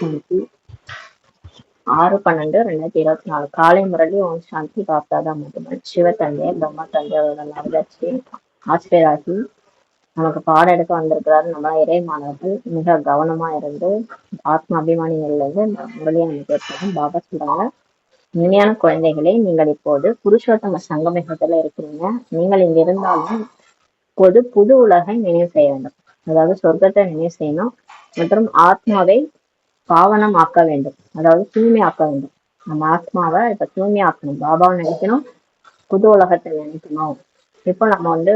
சாந்தி 6/12/2024 காலை முரளி. ஓம் சாந்தி. பாப்தாதா மதுமன் சிவத்தந்தை பிரம்மா தந்தையோட நவதர்ச்சி ஆசிரியராகி நமக்கு பாடம் எடுக்க வந்திருக்கிறாரு. நம்ம இறை மாணவர்கள் மிக கவனமா இருந்து ஆத்ம அபிமானிகள்ல இருந்து முரளியை நம்ம கேட்கணும். பாபா சொல்றாங்க, இனிமையான குழந்தைகளே, நீங்கள் இப்போது புருஷோத்தம சங்கமிகத்துல இருக்கிறீங்க. நீங்கள் இங்க இருந்தாலும் புது உலகை நினைவு செய்ய வேண்டும். அதாவது சொர்க்கத்தை நினைவு செய்யணும் மற்றும் ஆத்மாவை பாவனம் ஆக்க வேண்டும், அதாவது தூய்மையாக்க வேண்டும். நம்ம ஆத்மாவை இப்ப தூய்மையாக்கணும், பாபாவை நினைக்கணும், புது உலகத்தை நினைக்கணும். இப்போ நம்ம வந்து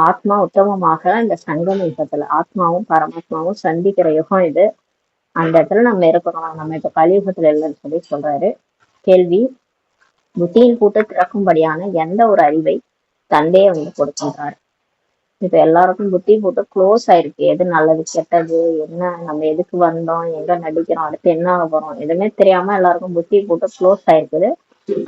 ஆத்மா உத்தமமாக இந்த சங்கம யுகத்துல ஆத்மாவும் பரமாத்மாவும் சந்திக்கிற யுகம் இது. அந்த இடத்துல நம்ம இருக்கிறோம். நம்ம இப்ப கலியுகத்துல இல்லைன்னு சொல்லி சொல்றாரு. கேள்வி: புத்தியின் பூட்டை திறக்கும்படியான எந்த ஒரு அறிவை தந்தையை வந்து கொடுக்கின்றார்? இப்ப எல்லாருக்கும் புத்தி போட்டு க்ளோஸ் ஆயிருக்கு. எது நல்லது கெட்டது, என்ன நம்ம எதுக்கு வந்தோம், எங்க நடிக்கிறோம், அடுத்து என்ன ஆக போறோம், எதுவுமே தெரியாம எல்லாருக்கும் புத்தி போட்டு க்ளோஸ் ஆயிருக்குது.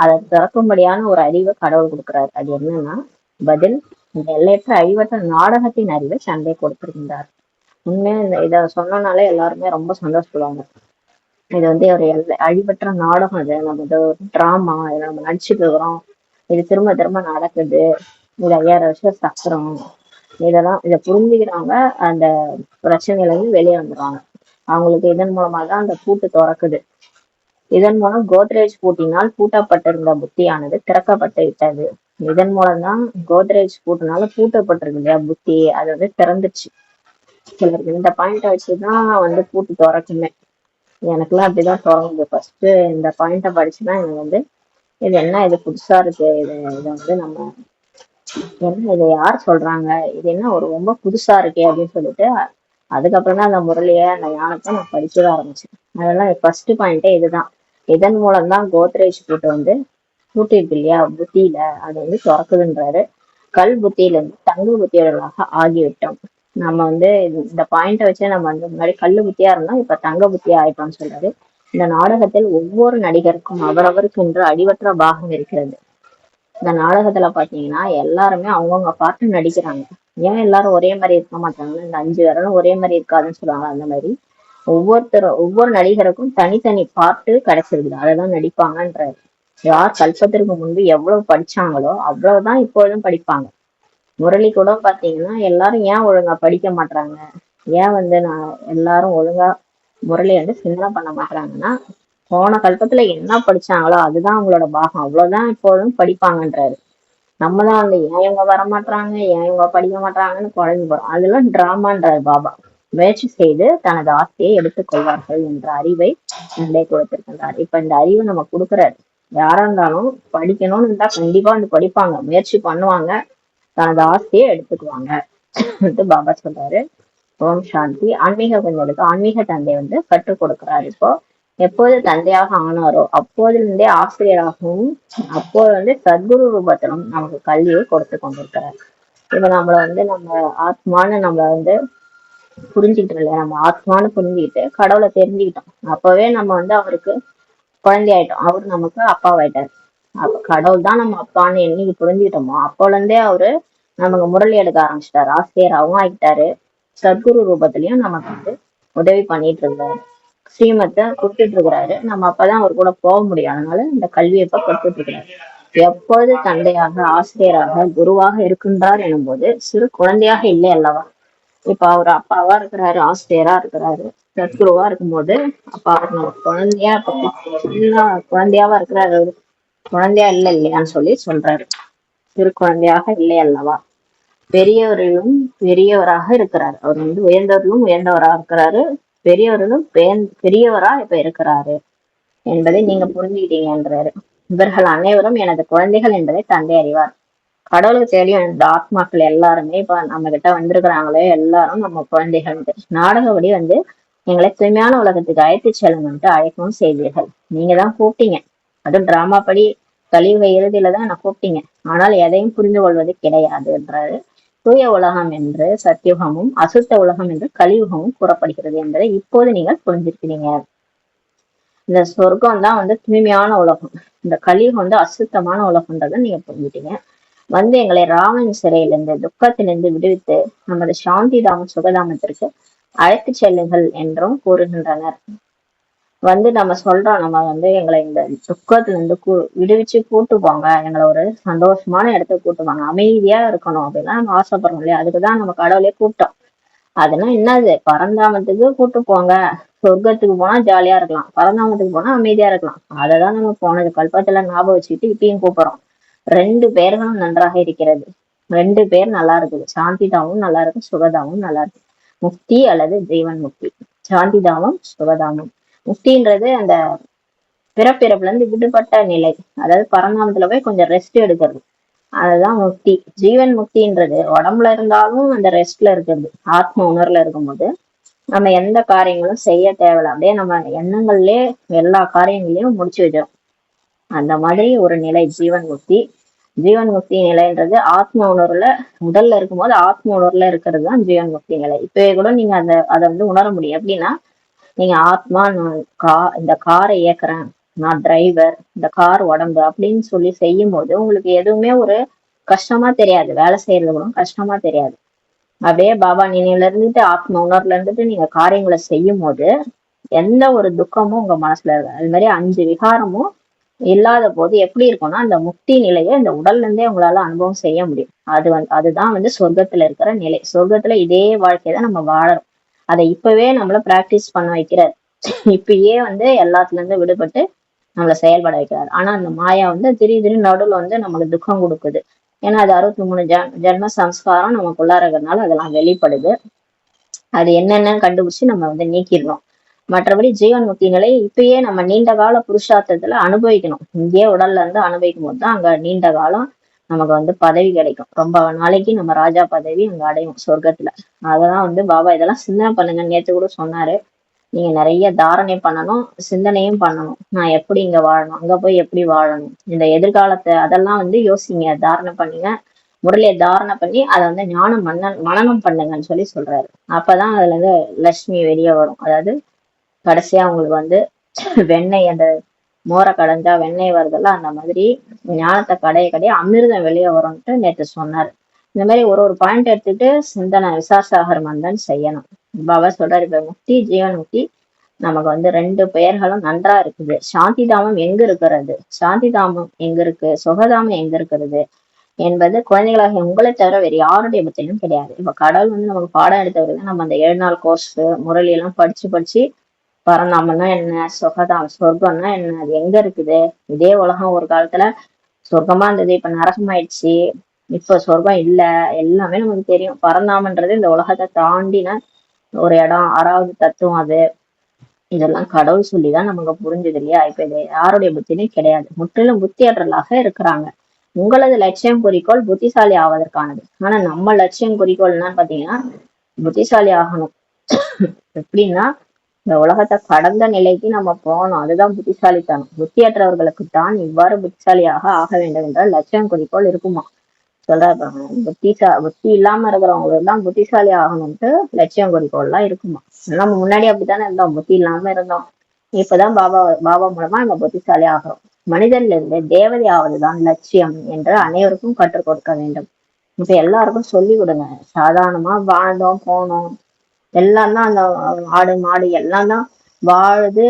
அதை திறக்கும்படியான ஒரு அறிவை கடவுள் கொடுக்குறாரு. அது என்னன்னா பதில்: இந்த எல்லையற்ற அழிவற்ற நாடகத்தின் அறிவை தந்தை கொடுத்திருக்கின்றார். உண்மையா இத சொன்னனாலே எல்லாருமே ரொம்ப சந்தோஷப்படுவாங்க. இது வந்து ஒரு அழிவற்ற நாடகம். இது நம்ம டிராமா, இதை நம்ம நடிச்சுட்டு இருக்கிறோம், இது திரும்ப திரும்ப நடக்குது, இது 5000 வருஷம் சக்கரம். இதை புரிஞ்சுக்கிறவங்க அந்த பிரச்சனையில இருந்து வெளியே வந்துடுவாங்க. அவங்களுக்கு இதன் மூலமா தான் அந்த பூட்டு திறக்குது. இதன் மூலம் கோத்ரேஜ் பூட்டினால் பூட்டப்பட்டிருந்த புத்தியானது திறக்கப்பட்டு விட்டது. இதன் மூலம்தான் கோத்ரேஜ் பூட்டினால பூட்டப்பட்டிருக்கு இல்லையா புத்தி, அது வந்து திறந்துச்சு. சிலருக்கு இந்த பாயிண்ட வச்சுதான் வந்து பூட்டு திறக்குமே. எனக்குலாம் அப்படிதான் திறங்குது. ஃபர்ஸ்ட் இந்த பாயிண்ட படிச்சுதான் எனக்கு வந்து இது என்ன, இது புதுசா இருக்கு, இதை வந்து நம்ம என்ன, இதை யார் சொல்றாங்க, இது என்ன ஒரு ரொம்ப புதுசா இருக்கே அப்படின்னு சொல்லிட்டு அதுக்கப்புறம் தான் அந்த முரளிய அந்த ஞானத்தை நான் படிக்கவே ஆரம்பிச்சேன். அதெல்லாம் ஃபர்ஸ்ட் பாயிண்டே இதுதான். இதன் மூலம் தான் கோத்ரேஜ் பூட்டு வந்து பூட்டிருக்கு இல்லையா புத்தியில, அது வந்து திறக்குதுன்றாரு. கல் புத்தியிலிருந்து தங்க புத்தியர்களாக ஆகிவிட்டோம். நம்ம வந்து இந்த பாயிண்ட வச்சு நம்ம வந்து முன்னாடி கல்லு புத்தியா இருந்தோம், இப்ப தங்க புத்தியா ஆயிட்டோம்னு சொல்றாரு. இந்த நாடகத்தில் ஒவ்வொரு நடிகருக்கும் அவரவருக்கு என்று அடிவற்ற பாகம் இருக்கிறது. இந்த நாடகத்துல பாத்தீங்கன்னா எல்லாருமே அவங்கவுங்க பாட்டு நடிக்கிறாங்க. ஏன் எல்லாரும் ஒரே மாதிரி இருக்க மாட்டாங்க? இந்த 5 விரலும் ஒரே மாதிரி இருக்காதுன்னு சொல்லுவாங்க. அந்த மாதிரி ஒவ்வொரு நடிகருக்கும் தனித்தனி பாட்டு கிடைச்சிருக்குது, அதைதான் நடிப்பாங்கன்றாரு. யார் கல்பத்திற்கு முன்பு எவ்வளவு படிச்சாங்களோ அவ்வளவுதான் இப்பொழுதும் படிப்பாங்க. முரளி கூட பாத்தீங்கன்னா எல்லாரும் ஏன் ஒழுங்கா படிக்க மாட்டாங்க, ஏன் வந்து நான் எல்லாரும் ஒழுங்கா முரளி வந்து சிந்தனை பண்ண மாட்டாங்கன்னா, போன கல்பத்துல என்ன படிச்சாங்களோ அதுதான் அவங்களோட பாகம், அவ்வளவுதான் இப்போதும் படிப்பாங்கன்றாரு. நம்மதான் வந்து ஏன் இவங்க வரமாட்டாங்க, ஏன் இவங்க படிக்க மாட்டாங்கன்னு குழம்பு போறோம். அதெல்லாம் டிராமான்றாரு பாபா. முயற்சி செய்து தனது ஆசையை எடுத்துக்கொள்வார்கள் என்ற அறிவை நம்மளே கொடுத்திருக்கின்றார். இப்ப இந்த அறிவை நம்ம கொடுக்குறாரு. யாரா இருந்தாலும் படிக்கணும்னு இருந்தா கண்டிப்பா வந்து படிப்பாங்க, முயற்சி பண்ணுவாங்க, தனது ஆசையை எடுத்துக்குவாங்க பாபா சொல்றாரு. ஓம் சாந்தி. ஆன்மீக குழந்தைகளுக்கு ஆன்மீக தந்தை வந்து கற்றுக் கொடுக்கிறார். இப்போ எப்போது தந்தையாக ஆனாரோ அப்போதிலிருந்தே ஆசிரியராகவும் அப்போது வந்து சத்குரு ரூபத்திலும் நமக்கு கல்வியை கொடுத்து கொண்டிருக்கிறார். இப்ப நம்மள வந்து நம்ம ஆத்மான்னு நம்மள வந்து புரிஞ்சுக்கிட்டு இல்லையா, நம்ம ஆத்மான்னு புரிஞ்சுக்கிட்டு கடவுளை தெரிஞ்சுக்கிட்டோம். அப்பவே நம்ம வந்து அவருக்கு குழந்தை ஆயிட்டோம், அவரு நமக்கு அப்பாவாயிட்டாரு. அப்ப கடவுள் தான் நம்ம அப்பான்னு என்னைக்கு புரிஞ்சுக்கிட்டோமோ அப்போல இருந்தே அவரு நமக்கு முரளி எடுக்க ஆரம்பிச்சிட்டாரு, ஆசிரியராகவும் ஆகிட்டாரு. சத்குரு ரூபத்திலையும் நமக்கு வந்து உதவி பண்ணிட்டு இருந்தாரு, ஸ்ரீமத்தை கொடுத்துட்டு இருக்கிறாரு. நம்ம அப்பதான் அவர் கூட போக முடியும், அதனால இந்த கல்வியை இப்ப கொடுத்துட்டு இருக்கிறாரு. எப்பொழுது தந்தையாக ஆசிரியராக குருவாக இருக்கின்றார் எனும் போது சிறு குழந்தையாக இல்லை அல்லவா? இப்ப அவர் அப்பாவா இருக்கிறாரு, ஆசிரியரா இருக்கிறாரு, சத்குருவா இருக்கும்போது அப்ப அவர் நம்ம குழந்தையா குழந்தையாவா இருக்கிறாரு, குழந்தையா இல்லை இல்லையான்னு சொல்லி சொல்றாரு. சிறு குழந்தையாக இல்லை அல்லவா? பெரியவரிலும் பெரியவராக இருக்கிறார். அவர் வந்து உயர்ந்தவரிலும் உயர்ந்தவராக இருக்கிறாரு, பெரியவரிலும் பெரியவரா இப்ப இருக்கிறாரு என்பதை நீங்க புரிஞ்சுக்கிட்டீங்கன்றாரு. இவர்கள் அனைவரும் எனது குழந்தைகள் என்பதை தந்தை அறிவார். கடவுளுக்கு தெரியும் இந்த ஆத்மாக்கள் எல்லாருமே இப்ப நம்ம கிட்ட வந்திருக்கிறாங்களே எல்லாரும் நம்ம குழந்தைகள். நாடகப்படி வந்து எங்களை தூய்மையான உலகத்துக்கு அழைத்து செல்லுங்கன்ட்டு அழைக்கவும் செய்தீர்கள். நீங்க தான் கூப்பிட்டீங்க, அதுவும் டிராமா படி கலியுக இறுதியில தான் என்ன கூப்பிட்டீங்க. ஆனால் எதையும் புரிந்து கொள்வது கிடையாது என்றாரு. தூய உலகம் என்று சத்தியுகமும் அசுத்த உலகம் என்று கலியுகமும் கூறப்படுகிறது என்பதை இப்போது நீங்கள் புரிஞ்சிருக்கிறீங்க. இந்த சொர்க்கம் தான் வந்து தூய்மையான உலகம், இந்த கலியுகம் வந்து அசுத்தமான உலகம்ன்றதை நீங்க புரிஞ்சுட்டீங்க. வந்து எங்களை ராவணன் சிறையிலிருந்து துக்கத்திலிருந்து விடுவித்து நமது சாந்தி தாம சுகதாமத்திற்கு அழைத்து செல்லுங்கள் என்றும் கூறுகின்றனர். நம்ம சொல்றோம், நம்ம எங்களை இந்த துக்கத்துல இருந்து விடுவிச்சு கூட்டு போங்க, எங்களை ஒரு சந்தோஷமான இடத்துக்கு கூட்டு போங்க, அமைதியா இருக்கணும் அப்படிலாம் நம்ம ஆசைப்படுறோம் இல்லையா? அதுக்குதான் நம்ம கடவுளே கூப்பிட்டோம். அதெல்லாம் என்னது, பரந்தாமத்துக்கு கூட்டு போங்க, சொர்க்கத்துக்கு போனா ஜாலியா இருக்கலாம், பரந்தாமத்துக்கு போனா அமைதியா இருக்கலாம். அததான் நம்ம போனது கல்பத்துல ஞாபகம் வச்சுக்கிட்டு இப்பயும் கூப்பிடுறோம். 2 பேர்களும் நன்றாக இருக்கிறது. 2 பேர் நல்லா இருக்குது. சாந்திதாமும் நல்லா இருக்கு, சுகதாமும் நல்லா இருக்கு. முக்தி அல்லது ஜீவன் முக்தி. சாந்திதாமம், சுகதாமம். முக்தின்றது அந்த பிறப்பிறப்புல இருந்து விடுபட்ட நிலை, அதாவது பரந்தாமத்துல போய் கொஞ்சம் ரெஸ்ட் எடுக்கிறது, அதுதான் முக்தி. ஜீவன் முக்தின்றது உடம்புல இருந்தாலும் அந்த ரெஸ்ட்ல இருக்கிறது, ஆத்ம உணர்வுல இருக்கும்போது நம்ம எந்த காரியங்களும் செய்ய தேவையில்ல, அப்படியே நம்ம எண்ணங்கள்லயே எல்லா காரியங்களையும் முடிச்சு வச்சிடும். அந்த மாதிரி ஒரு நிலை ஜீவன் முக்தி. ஜீவன் முக்தி நிலைன்றது ஆத்ம உணர்வுல, உடல்ல இருக்கும்போது ஆத்ம உணர்வுல இருக்கிறது தான் ஜீவன் முக்தி நிலை. இப்பவே கூட நீங்க அதை உணர முடியும். எப்படின்னா, நீங்க ஆத்மா, நான் இந்த காரை இயக்குறேன், நான் டிரைவர், இந்த கார் உடம்பு அப்படின்னு சொல்லி செய்யும் போது உங்களுக்கு எதுவுமே ஒரு கஷ்டமா தெரியாது, வேலை செய்யறது கூட கஷ்டமா தெரியாது. அப்படியே பாபா நினைவுல இருந்துட்டு ஆத்ம உணர்வுல இருந்துட்டு நீங்க காரியங்களை செய்யும் போது எந்த ஒரு துக்கமும் உங்க மனசுல இருக்கு. அது மாதிரி 5 விகாரமும் இல்லாத போது எப்படி இருக்கும்னா, அந்த முக்தி நிலையை இந்த உடல்ல இருந்தே உங்களால அனுபவம் செய்ய முடியும். அதுதான் சொர்க்கத்துல இருக்கிற நிலை. சொர்க்கத்துல இதே வாழ்க்கையதான் நம்ம வாழறோம். அதை இப்பவே நம்மள பிராக்டிஸ் பண்ண வைக்கிறார். இப்பயே எல்லாத்துல இருந்து விடுபட்டு நம்மளை செயல்பட வைக்கிறார். ஆனா அந்த மாயா திடீர்னு நடுவுல நம்மளுக்கு துக்கம் கொடுக்குது. ஏன்னா அது 63 ஜென்ம சம்ஸ்காரம் நமக்குள்ளார இருக்கிறதுனால அதெல்லாம் வெளிப்படுது. அது என்னென்னு கண்டுபிடிச்சு நம்ம நீக்கிடணும். மற்றபடி ஜீவன் முக்தி நிலை இப்பயே நம்ம நீண்ட கால புருஷார்த்தத்துல அனுபவிக்கணும். இங்கேயே உடல்ல இருந்து அனுபவிக்கும் போதுதான் அங்க நீண்ட காலம் நமக்கு பதவி கிடைக்கும். ரொம்ப நாளைக்கு நம்ம ராஜா பதவி அங்க அடையும் சொர்க்கத்துல. அதெல்லாம் பாபா இதெல்லாம் சிந்தனை பண்ணுங்க, நேத்து கூட சொன்னாரு. நீங்க நிறைய தாரணை பண்ணணும், சிந்தனையும் பண்ணணும். நான் எப்படி இங்க வாழணும், அங்க போய் எப்படி வாழணும், இந்த எதிர்காலத்தை அதெல்லாம் யோசிங்க, தாரணை பண்ணுங்க. முரளியை தாரணை பண்ணி அதை ஞானம் மனனம் பண்ணுங்கன்னு சொல்லி சொல்றாரு. அப்பதான் அதுல இருந்து லட்சுமி வெளியே வரும். அதாவது கடைசியா உங்களுக்கு வெண்ணெய், அந்த மோரை கடைஞ்சா வெண்ணெய் வருதுல்ல, அந்த மாதிரி ஞானத்தை கடைய அமிர்தம் வெளியே வரும்ட்டு நேற்று சொன்னாரு. இந்த மாதிரி ஒரு பாயிண்ட் எடுத்துட்டு சிந்தனை விசாசாகர் மந்தன் செய்யணும். பாபா சொல்றாரு, இப்ப முக்தி ஜீவன் முக்தி நமக்கு 2 பெயர்களும் நன்றா இருக்குது. சாந்தி தாமம் எங்க இருக்கிறது, சாந்தி தாமம் எங்க இருக்கு, சுகதாமம் எங்க இருக்கிறது என்பது குழந்தைகளாக உங்களை தவிர வேறு யாருடைய பத்தியும் கிடையாது. இப்ப கடவுள் நமக்கு பாடம் எடுத்தவர்கள் நம்ம அந்த 7 நாள் கோர்ஸ் முரளி எல்லாம் படிச்சு பரந்தாமன்னா என்ன, சொர்க்கம்னா என்ன, அது எங்க இருக்குது, இதே உலகம் ஒரு காலத்துல சொர்க்கமா இருந்தது, இப்ப நரகமாயிடுச்சு, இப்ப சொர்க்கம் இல்ல, எல்லாமே நமக்கு தெரியும். பரந்தாமன்றது இந்த உலகத்தை தாண்டின ஒரு இடம், 6வது தத்துவம் அது. இதெல்லாம் கடவுள் சொல்லிதான் நமக்கு புரிஞ்சது இல்லையா? இப்ப இது யாருடைய புத்தியும் கிடையாது, முற்றிலும் புத்தியற்றலாக இருக்கிறாங்க. உங்களது லட்சியம் குறிக்கோள் புத்திசாலி ஆவதற்கானது. ஆனா நம்ம லட்சியம் குறிக்கோள் என்னன்னு பாத்தீங்கன்னா, புத்திசாலி ஆகணும். எப்படின்னா, இந்த உலகத்தை கடந்த நிலைக்கு நம்ம போகணும், அதுதான் புத்திசாலித்தனம். புத்தியற்றவர்களுக்கு தான் இவ்வாறு புத்திசாலியாக ஆக வேண்டும் என்ற லட்சியம் குறிக்கோள் இருக்குமா சொல்றாரு. புத்தி இல்லாம இருக்கிறவங்களுக்கு தான் புத்திசாலி ஆகணும்ட்டு லட்சியம் குறிக்கோள்லாம் இருக்குமா. நம்ம முன்னாடி அப்படித்தானே இருந்தோம், புத்தி இல்லாம இருந்தோம். இப்பதான் பாபா மூலமா நம்ம புத்திசாலி ஆகிறோம். மனிதன்ல இருந்து தேவதை ஆவதுதான் லட்சியம் என்று அனைவருக்கும் கற்றுக் கொடுக்க வேண்டும். இப்ப எல்லாருக்கும் சொல்லி கொடுங்க. சாதாரணமா வாழ்ந்தோம் போனோம், எல்லாம் தான் அந்த ஆடு மாடு எல்லாம் தான் வாழுது,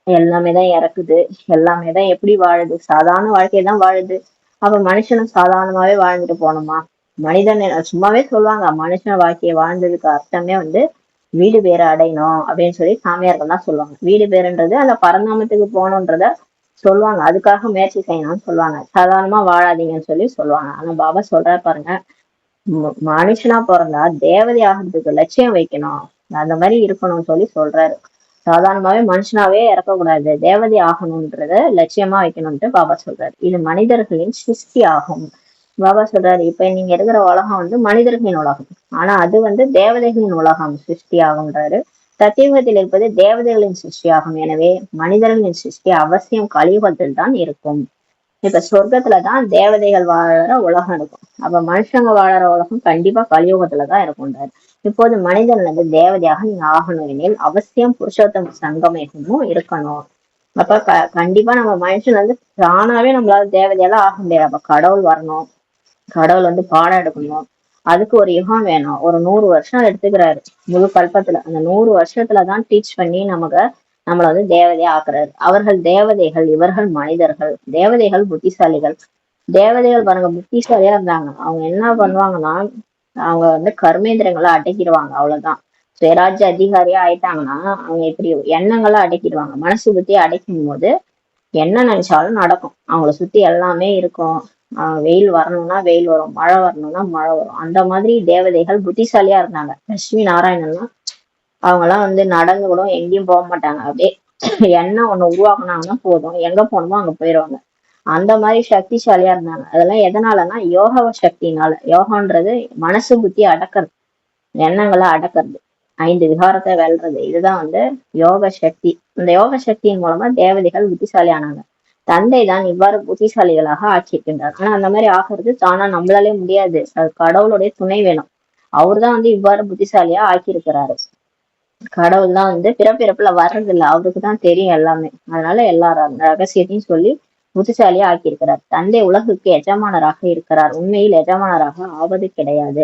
எல்லாமே தான் இறக்குது, எல்லாமே தான் எப்படி வாழுது, சாதாரண வாழ்க்கையதான் வாழுது. அப்ப மனுஷனும் சாதாரணமாவே வாழ்ந்துட்டு போனோமா? மனிதன் சும்மாவே சொல்லுவாங்க, மனுஷன் வாழ்க்கையை வாழ்ந்ததுக்கு அர்த்தமே வீடு பேரை அடையணும் அப்படின்னு சொல்லி சாமியார்கள் தான் சொல்லுவாங்க. வீடு பேருன்றது அந்த பரந்தாமத்துக்கு போகணுன்றத சொல்லுவாங்க, அதுக்காக முயற்சி செய்யணும்னு சொல்லுவாங்க. சாதாரணமா வாழாதீங்கன்னு சொல்லி சொல்லுவாங்க. ஆனா பாபா சொல்ற பாருங்க, மனுஷனா பிறந்தா தேவதை ஆகிறதுக்கு லட்சியம் வைக்கணும், அந்த மாதிரி இருக்கணும்னு சொல்லி சொல்றாரு. சாதாரணமாவே மனுஷனாவே இறக்கக்கூடாது, தேவதை ஆகணும்ன்றத லட்சியமா வைக்கணும்ட்டு பாபா சொல்றாரு. இது மனிதர்களின் சிருஷ்டி ஆகும். பாபா சொல்றாரு, இப்ப நீங்க இருக்கிற உலகம் மனிதர்களின் உலகம், ஆனா அது தேவதைகளின் உலகம், சிருஷ்டி ஆகும்ன்றாரு. சத்தியுகத்தில் இருப்பது தேவதைகளின் சிருஷ்டி ஆகும். எனவே மனிதர்களின் சிருஷ்டி அவசியம் கலியுகத்தில் தான் இருக்கும். இப்ப சொர்க்கத்துலதான் தேவதைகள் வாழற உலகம் இருக்கும், அப்ப மனுஷங்க வாழற உலகம் கண்டிப்பா கலியுகத்துலதான் இருக்கும்ன்றாரு. இப்போது மனிதன் தேவதையாக நீங்க ஆகணும் எனில் அவசியம் புருஷோத்தம சங்கமேகமும் இருக்கணும். அப்ப கண்டிப்பா நம்ம மனுஷன் தானாவே நம்மளால தேவதையெல்லாம் ஆக முடியாது. அப்ப கடவுள் வரணும், கடவுள் பாடம் எடுக்கணும், அதுக்கு ஒரு யுகம் வேணும். ஒரு 100 வருஷம் எடுத்துக்கிறாரு முழு கல்பத்துல. அந்த 100 வருஷத்துலதான் டீச் பண்ணி நமக்கு நம்மள வந்து தேவதையா ஆக்குறாரு. அவர்கள் தேவதைகள், இவர்கள் மனிதர்கள். தேவதைகள் புத்திசாலிகள். தேவதைகள் பாருங்க புத்திசாலியா இருந்தாங்க. அவங்க என்ன பண்ணுவாங்கன்னா, அவங்க வந்து கர்மேந்திரங்களை அடக்கிடுவாங்க, அவ்வளவுதான். சுயராஜ்ய அதிகாரியா ஆயிட்டாங்கன்னா அவங்க இப்படி எண்ணங்களை அடக்கிடுவாங்க. மனசு புத்தியை அடைக்கும் போது என்ன நினைச்சாலும் நடக்கும். அவங்கள சுத்தி எல்லாமே இருக்கும். வெயில் வரணும்னா வெயில் வரும், மழை வரணும்னா மழை வரும். அந்த மாதிரி தேவதைகள் புத்திசாலியா இருந்தாங்க. லட்சுமி நாராயணன்லாம் அவங்கெல்லாம் வந்து நடந்து கூட எங்கேயும் போக மாட்டாங்க. அப்படியே எண்ணெய் ஒண்ணு உருவாக்குனாங்கன்னா போதும், எங்க போகணுமோ அங்க போயிடுவாங்க. அந்த மாதிரி சக்திசாலியா இருந்தாங்க. அதெல்லாம் எதனாலன்னா யோக சக்தினால. யோகன்றது மனசு புத்தி அடக்கிறது, எண்ணங்களை அடக்கிறது, 5 விகாரத்தை வெல்றது. இதுதான் வந்து யோக சக்தி. இந்த யோக சக்தியின் மூலமா தேவதைகள் புத்திசாலி ஆனாங்க. தந்தை தான் இவ்வாறு புத்திசாலிகளாக ஆக்கியிருக்கின்றார். ஆனா அந்த மாதிரி ஆகிறது தானா நம்மளாலே முடியாது. அது கடவுளுடைய துணை வேணும். அவர்தான் வந்து இவ்வாறு புத்திசாலியா ஆக்கியிருக்கிறாரு. கடவுள் தான் வந்து பிறப்பிறப்புல வர்றது இல்லை, அவருக்கு தான் தெரியும் எல்லாமே. அதனால எல்லா ரகசியத்தையும் சொல்லி புத்திசாலியா ஆக்கியிருக்கிறார். தந்தை உலகுக்கு எஜமானராக இருக்கிறார். உண்மையில் எஜமானராக ஆவது கிடையாது.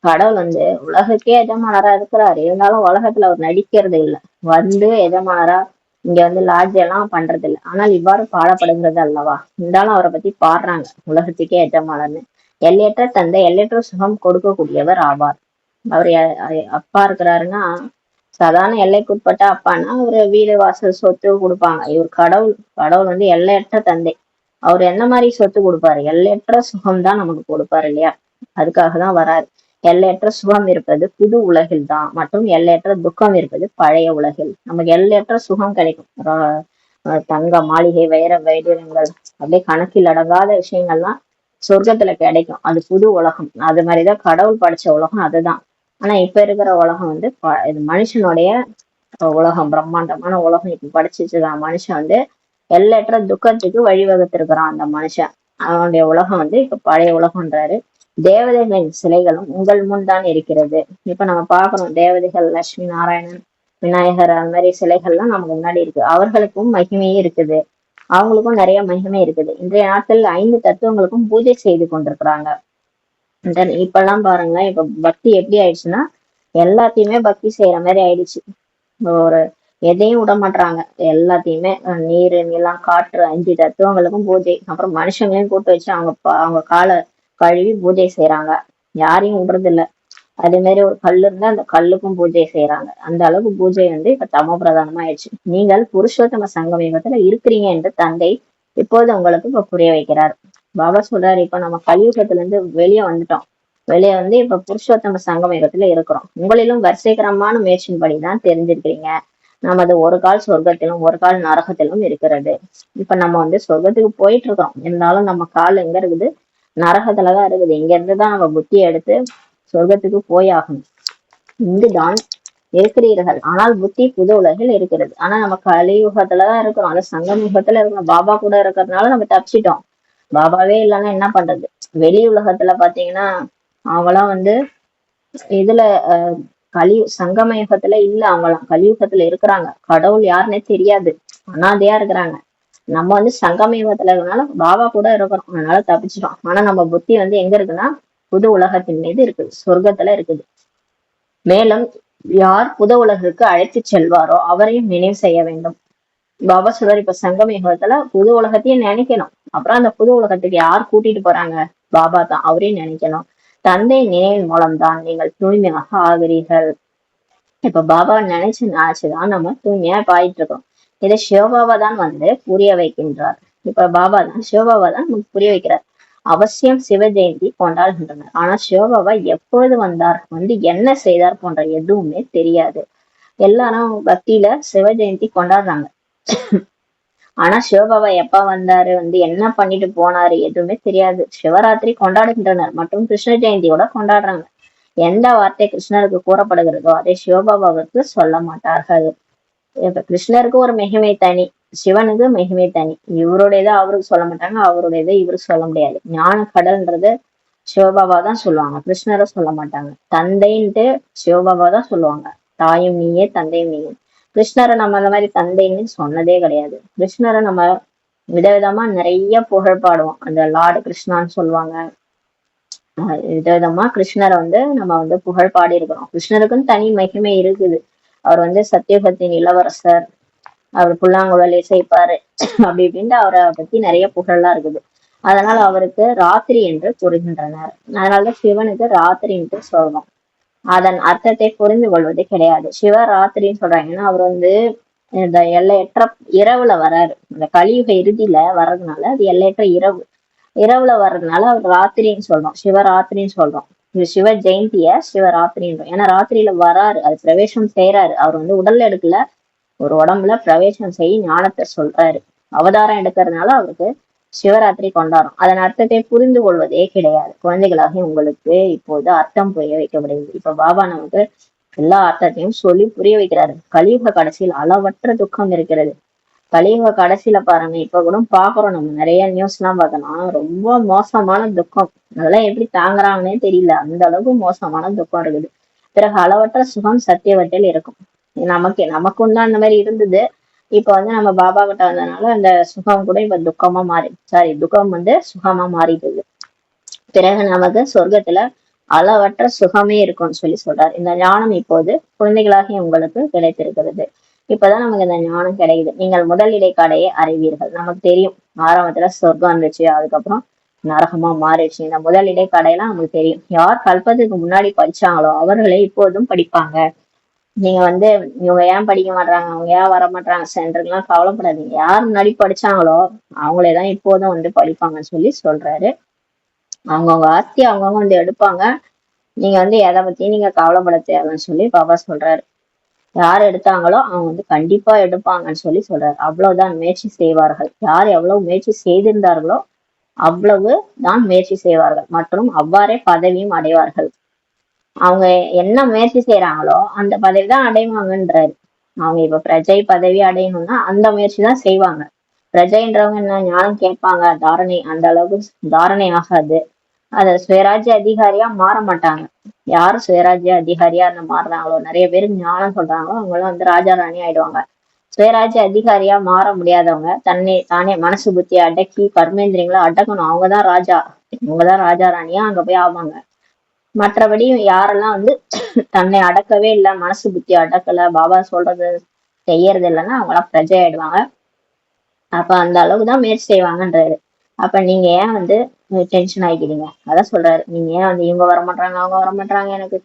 கடவுள் வந்து உலகுக்கே எஜமானரா இருக்கிறாரு. இருந்தாலும் உலகத்துல அவர் நடிக்கிறது இல்லை. வந்து எஜமானரா இங்க வந்து லாட்ஜ் எல்லாம் பண்றது இல்லை. ஆனால் இவ்வாறு பாடப்படுகிறது அல்லவா. இருந்தாலும் அவரை பத்தி பாடுறாங்க, உலகத்துக்கே எஜமானர்னு. எல்லையற்ற தந்தை எல்லையற்ற சுகம் கொடுக்கக்கூடியவர் ஆவார். அவர் அப்பா இருக்கிறாருன்னா சாதாரண எல்லைக்குட்பட்ட அப்பான்னா ஒரு வீடு வாசல் சொத்து கொடுப்பாங்க. இவர் கடவுள். கடவுள் வந்து எல்லையற்ற தந்தை. அவர் என்ன மாதிரி சொத்து கொடுப்பாரு? எல்லையற்ற சுகம் தான் நமக்கு கொடுப்பாரு இல்லையா. அதுக்காக தான் வராரு. எல்லையற்ற சுகம் இருப்பது புது உலகில் தான், மற்றும் எல்லையற்ற துக்கம் இருப்பது பழைய உலகில். நமக்கு எல்லையற்ற சுகம் கிடைக்கும். தங்க மாளிகை, வைர வைடூரியங்கள், அப்படியே கணக்கில் அடங்காத விஷயங்கள்லாம் சொர்க்கத்துல கிடைக்கும். அது புது உலகம். அது மாதிரிதான் கடவுள் படைச்ச உலகம் அதுதான். ஆனா இப்ப இருக்கிற உலகம் வந்து இது மனுஷனுடைய உலகம், பிரம்மாண்டமான உலகம் இப்ப படைச்சிச்சுதான். மனுஷன் வந்து எல்லையற்ற துக்கத்துக்கு வழிவகுத்திருக்கிறான் அந்த மனுஷன். அவனுடைய உலகம் வந்து இப்ப பழைய உலகம்ன்றாரு. தேவதைகளின் சிலைகளும் உங்கள் முன் தான் இருக்கிறது. இப்ப நம்ம பாக்குறோம் தேவதைகள், லட்சுமி நாராயணன், விநாயகர், அந்த மாதிரி சிலைகள்லாம் நமக்கு முன்னாடி இருக்கு. அவர்களுக்கும் மகிமையே இருக்குது. அவங்களுக்கும் நிறைய மகிமை இருக்குது. இன்றைய நாட்கள் 5 தத்துவங்களுக்கும் பூஜை செய்து கொண்டிருக்கிறாங்க. இப்பெல்லாம் பாருங்களேன், இப்ப பக்தி எப்படி ஆயிடுச்சுன்னா எல்லாத்தையுமே பக்தி செய்யற மாதிரி ஆயிடுச்சு. ஒரு எதையும் விட மாட்டாங்க. எல்லாத்தையுமே நீர், நிலம், காற்று, 5 தத்துவங்களுக்கும் பூஜை. அப்புறம் மனுஷங்களையும் கூட்டு வச்சு அவங்க காலை கழுவி பூஜை செய்யறாங்க. யாரையும் விடுறது இல்ல. அதே மாதிரி ஒரு கல் இருந்தா அந்த கல்லுக்கும் பூஜை செய்யறாங்க. அந்த அளவுக்கு பூஜை வந்து இப்ப தமோ பிரதானமா ஆயிடுச்சு. நீங்கள் புருஷோத்தம சங்கமயுகத்துல இருக்கிறீங்க என்று தந்தை இப்போது உங்களுக்கு இப்ப புரிய வைக்கிறார். பாபா சொல்றாரு, இப்ப நம்ம கலியுகத்துல இருந்து வெளியே வந்துட்டோம். வெளியே வந்து இப்ப புருஷோத்தம சங்கமயுகத்துல இருக்கிறோம். உங்களிலும் வரிசைகரமான முயற்சியின்படிதான் தெரிஞ்சிருக்கிறீங்க. நமது ஒரு கால் சொர்க்கத்திலும் ஒரு கால் நரகத்திலும் இருக்கிறது. இப்ப நம்ம வந்து சொர்க்கத்துக்கு போயிட்டு இருக்கோம். இருந்தாலும் நம்ம கால் எங்க இருக்குது? நரகத்துலதான் இருக்குது. இங்க இருந்துதான் நம்ம புத்தியை எடுத்து சொர்க்கத்துக்கு போய் ஆகணும். இங்குதான் இருக்கிறீர்கள். ஆனால் புத்தி புது உலகில் இருக்கிறது. ஆனா நம்ம கலியுகத்துலதான் இருக்கிறோம். அது சங்கம் யுகத்துல இருக்கணும். பாபா கூட இருக்கிறதுனால நம்ம தப்பிச்சிட்டோம். பாபாவே இல்லைன்னா என்ன பண்றது? வெளி உலகத்துல பாத்தீங்கன்னா அவங்களாம் வந்து இதுல சங்கம யுகத்துல இல்ல. அவங்களாம் கலியுகத்துல இருக்கிறாங்க. கடவுள் யாருன்னே தெரியாது, அனாதையா இருக்கிறாங்க. நம்ம வந்து சங்கம யுகத்துல இருக்கனால பாபா கூட இருக்கிறோம், அதனால தப்பிச்சிட்டோம். ஆனா நம்ம புத்தி வந்து எங்க இருக்குன்னா புது உலகத்தின் மீது இருக்குது, சொர்க்கத்துல இருக்குது. மேலும் யார் புது உலகிற்கு அழைத்து செல்வாரோ அவரையும் நினைவு செய்ய வேண்டும். பாபா சொல்றாரு, இப்ப சங்கம யுகத்துல புது உலகத்தையும் நினைக்கணும். அப்புறம் அந்த புது உலகத்துக்கு யார் கூட்டிட்டு போறாங்க? பாபா தான். அவரையும் நினைக்கணும். தந்தை நினைவின் மூலம்தான் நீங்கள் தூய்மையாக ஆகிறீர்கள். இப்ப பாபா நினைச்சுதான் நம்ம தூய்மையா பாயிட்டு இருக்கோம். இதை சிவபாபா தான் வந்து புரிய வைக்கின்றார். இப்ப பாபா தான், சிவபாபா தான் நமக்கு புரிய வைக்கிறார். அவசியம் சிவ ஜெயந்தி கொண்டாடுகின்றனர். ஆனா சிவபாபா எப்போது வந்தார், வந்து என்ன செய்தார் போன்ற எதுவுமே தெரியாது. எல்லாரும் பக்தியில சிவ ஜெயந்தி கொண்டாடுறாங்க. ஆனா சிவபாபா எப்ப வந்தாரு, வந்து என்ன பண்ணிட்டு போனாரு எதுவுமே தெரியாது. சிவராத்திரி கொண்டாடுகின்றனர் மற்றும் கிருஷ்ண ஜெயந்தியோட கொண்டாடுறாங்க. எந்த வார்த்தை கிருஷ்ணருக்கு கூறப்படுகிறதோ அதை சிவபாபாவுக்கு சொல்ல மாட்டார்கள். இப்ப கிருஷ்ணருக்கு ஒரு மகிமை தனி, சிவனுக்கு மகிமை தனி. இவருடையதை அவருக்கு சொல்ல மாட்டாங்க, அவருடையதை இவருக்கு சொல்ல முடியாது. ஞான கடல்ன்றது சிவபாபா தான் சொல்லுவாங்க, கிருஷ்ணரை சொல்ல மாட்டாங்க. தந்தைன்ட்டு சிவபாபா தான் சொல்லுவாங்க. தாயும் நீயே தந்தையும் நீயே. கிருஷ்ணரை நம்ம அந்த மாதிரி தந்தைன்னு சொன்னதே கிடையாது. கிருஷ்ணரை நம்ம விதவிதமா நிறைய புகழ் பாடுவோம். அந்த லார்டு கிருஷ்ணான்னு சொல்லுவாங்க. விதவிதமா கிருஷ்ணரை வந்து நம்ம வந்து புகழ் பாடி இருக்கிறோம். கிருஷ்ணருக்குன்னு தனி மகிமை இருக்குது. அவர் வந்து சத்தியுகத்தின் இளவரசர், அவர் புல்லாங்குழல் இசைப்பாரு அப்படி இப்படின்ட்டு அவரை பத்தி நிறைய புகழ்லாம் இருக்குது. அதனால அவருக்கு ராத்திரி என்று கூறுகின்றனர். அதனாலதான் சிவனுக்கு ராத்திரி என்று சொல்றோம். அதன் அர்த்தத்தை புரிந்து கொள்வது கிடையாது. சிவராத்திரின்னு சொல்றாங்க. ஏன்னா அவர் வந்து இந்த எல்லையற்ற இரவுல வர்றாரு. இந்த கலியுக இறுதியில வர்றதுனால அது எல்லையற்ற இரவு. இரவுல வர்றதுனால அவர் ராத்திரின்னு சொல்றோம், சிவராத்திரின்னு சொல்றோம். இது சிவ ஜெயந்திய சிவராத்திரின்றோம். ஏன்னா ராத்திரியில வராரு, அது பிரவேசம் செய்யறாரு. அவர் வந்து உடல்ல எடுக்கல, ஒரு உடம்புல பிரவேசம் செய்ய ஞானத்தை சொல்றாரு. அவதாரம் எடுக்கிறதுனால அவருக்கு சிவராத்திரி கொண்டாடும். அதன் அர்த்தத்தை புரிந்து கொள்வதே கிடையாது. குழந்தைகளாக உங்களுக்கு இப்போது அர்த்தம் புரிய வைக்கப்படுகிறது. இப்ப பாபா நமக்கு எல்லா அர்த்தத்தையும் சொல்லி புரிய வைக்கிறாரு. கலியுக கடைசியில் அளவற்ற துக்கம் இருக்கிறது. கலியுக கடைசியில பாருங்க, இப்ப கூட பாக்குறோம், நம்ம நிறைய நியூஸ் எல்லாம் பார்த்தோம்னா ரொம்ப மோசமான துக்கம். அதெல்லாம் எப்படி தாங்குறாங்கன்னே தெரியல, அந்த அளவுக்கு மோசமான துக்கம் இருக்குது. பிறகு அளவற்ற சுகம் சத்தியவத்தில் இருக்கும். நமக்கும் தான் அந்த மாதிரி இருந்தது. இப்ப வந்து நம்ம பாபா கிட்ட வந்ததுனால அந்த சுகம் கூட இப்ப துக்கமா துக்கம் வந்து சுகமா மாறிடுது. பிறகு நமக்கு சொர்க்கத்துல அளவற்ற சுகமே இருக்கும்னு சொல்லி சொல்றாரு. இந்த ஞானம் இப்போது குழந்தைகளாகிய உங்களுக்கு கிடைத்திருக்கிறது. இப்பதான் நமக்கு இந்த ஞானம் கிடைக்குது. நீங்கள் முதல் இடைக்காடையை அறிவீர்கள். நமக்கு தெரியும் ஆரம்பத்துல சொர்க்கம் இருந்துச்சு, அதுக்கப்புறம் நரகமா மாறிடுச்சு. இந்த முதல் இடைக்காடையெல்லாம் நமக்கு தெரியும். யார் கல்பத்துக்கு முன்னாடி படிச்சாங்களோ அவர்களே இப்போதும் படிப்பாங்க. நீங்க வந்து இவங்க ஏன் படிக்க மாட்டாங்க, அவங்க ஏன் வர மாட்டாங்க சென்டருக்குலாம் கவலைப்படாதீங்க. யார் முன்னாடி படிச்சாங்களோ அவங்களேதான் இப்போதும் வந்து படிப்பாங்கன்னு சொல்லி சொல்றாரு. அவங்கவுங்க ஆஸ்தி அவங்கவுங்க வந்து எடுப்பாங்க. நீங்க வந்து எதை பத்தியும் நீங்க கவலைப்பட தேவைன்னு சொல்லி பாபா சொல்றாரு. யார் எடுத்தாங்களோ அவங்க வந்து கண்டிப்பா எடுப்பாங்கன்னு சொல்லி சொல்றாரு. அவ்வளவுதான் முயற்சி செய்வார்கள். யார் எவ்வளவு முயற்சி செய்திருந்தார்களோ அவ்வளவு தான் முயற்சி செய்வார்கள் மற்றும் அவ்வாறே பதவியும் அடைவார்கள். அவங்க என்ன முயற்சி செய்யறாங்களோ அந்த பதவி தான் அடைவாங்கன்றாரு. அவங்க இப்ப பிரஜை பதவி அடையணும்னா அந்த முயற்சி தான் செய்வாங்க. பிரஜைன்றவங்க என்ன ஞானம் கேட்பாங்க, தாரணை அந்த அளவுக்கு தாரணை ஆகாது. அத சுயராஜ்ய அதிகாரியா மாற மாட்டாங்க. யாரும் சுயராஜ்ய அதிகாரியா மாறுறாங்களோ, நிறைய பேர் ஞானம் சொல்றாங்களோ அவங்களும் வந்து ராஜா ராணி ஆயிடுவாங்க. சுயராஜ்ய அதிகாரியா மாற முடியாதவங்க தன்னை தானே மனசு புத்தியை அடக்கி கர்மேந்திரியங்களை அடக்கணும். அவங்கதான் ராஜா, அவங்கதான் ராஜா ராணியா அங்க போய் ஆவாங்க. மற்றபடி யாரெல்லாம் வந்து தன்னை அடக்கவே இல்லை, மனசு புத்தி அடக்கல, பாபா சொல்றது செய்யறது இல்லைன்னா அவங்களாம் பிரஜை ஆயிடுவாங்க. அப்ப அந்த அளவுக்குதான் முயற்சி செய்வாங்கன்றாரு. அப்ப நீங்க ஏன் வந்து டென்ஷன் ஆகிக்கிறீங்க? அதான் சொல்றாரு. நீங்க ஏன் வந்து இவங்க வர மாட்டாங்க அவங்க வர மாட்டாங்க எனக்கு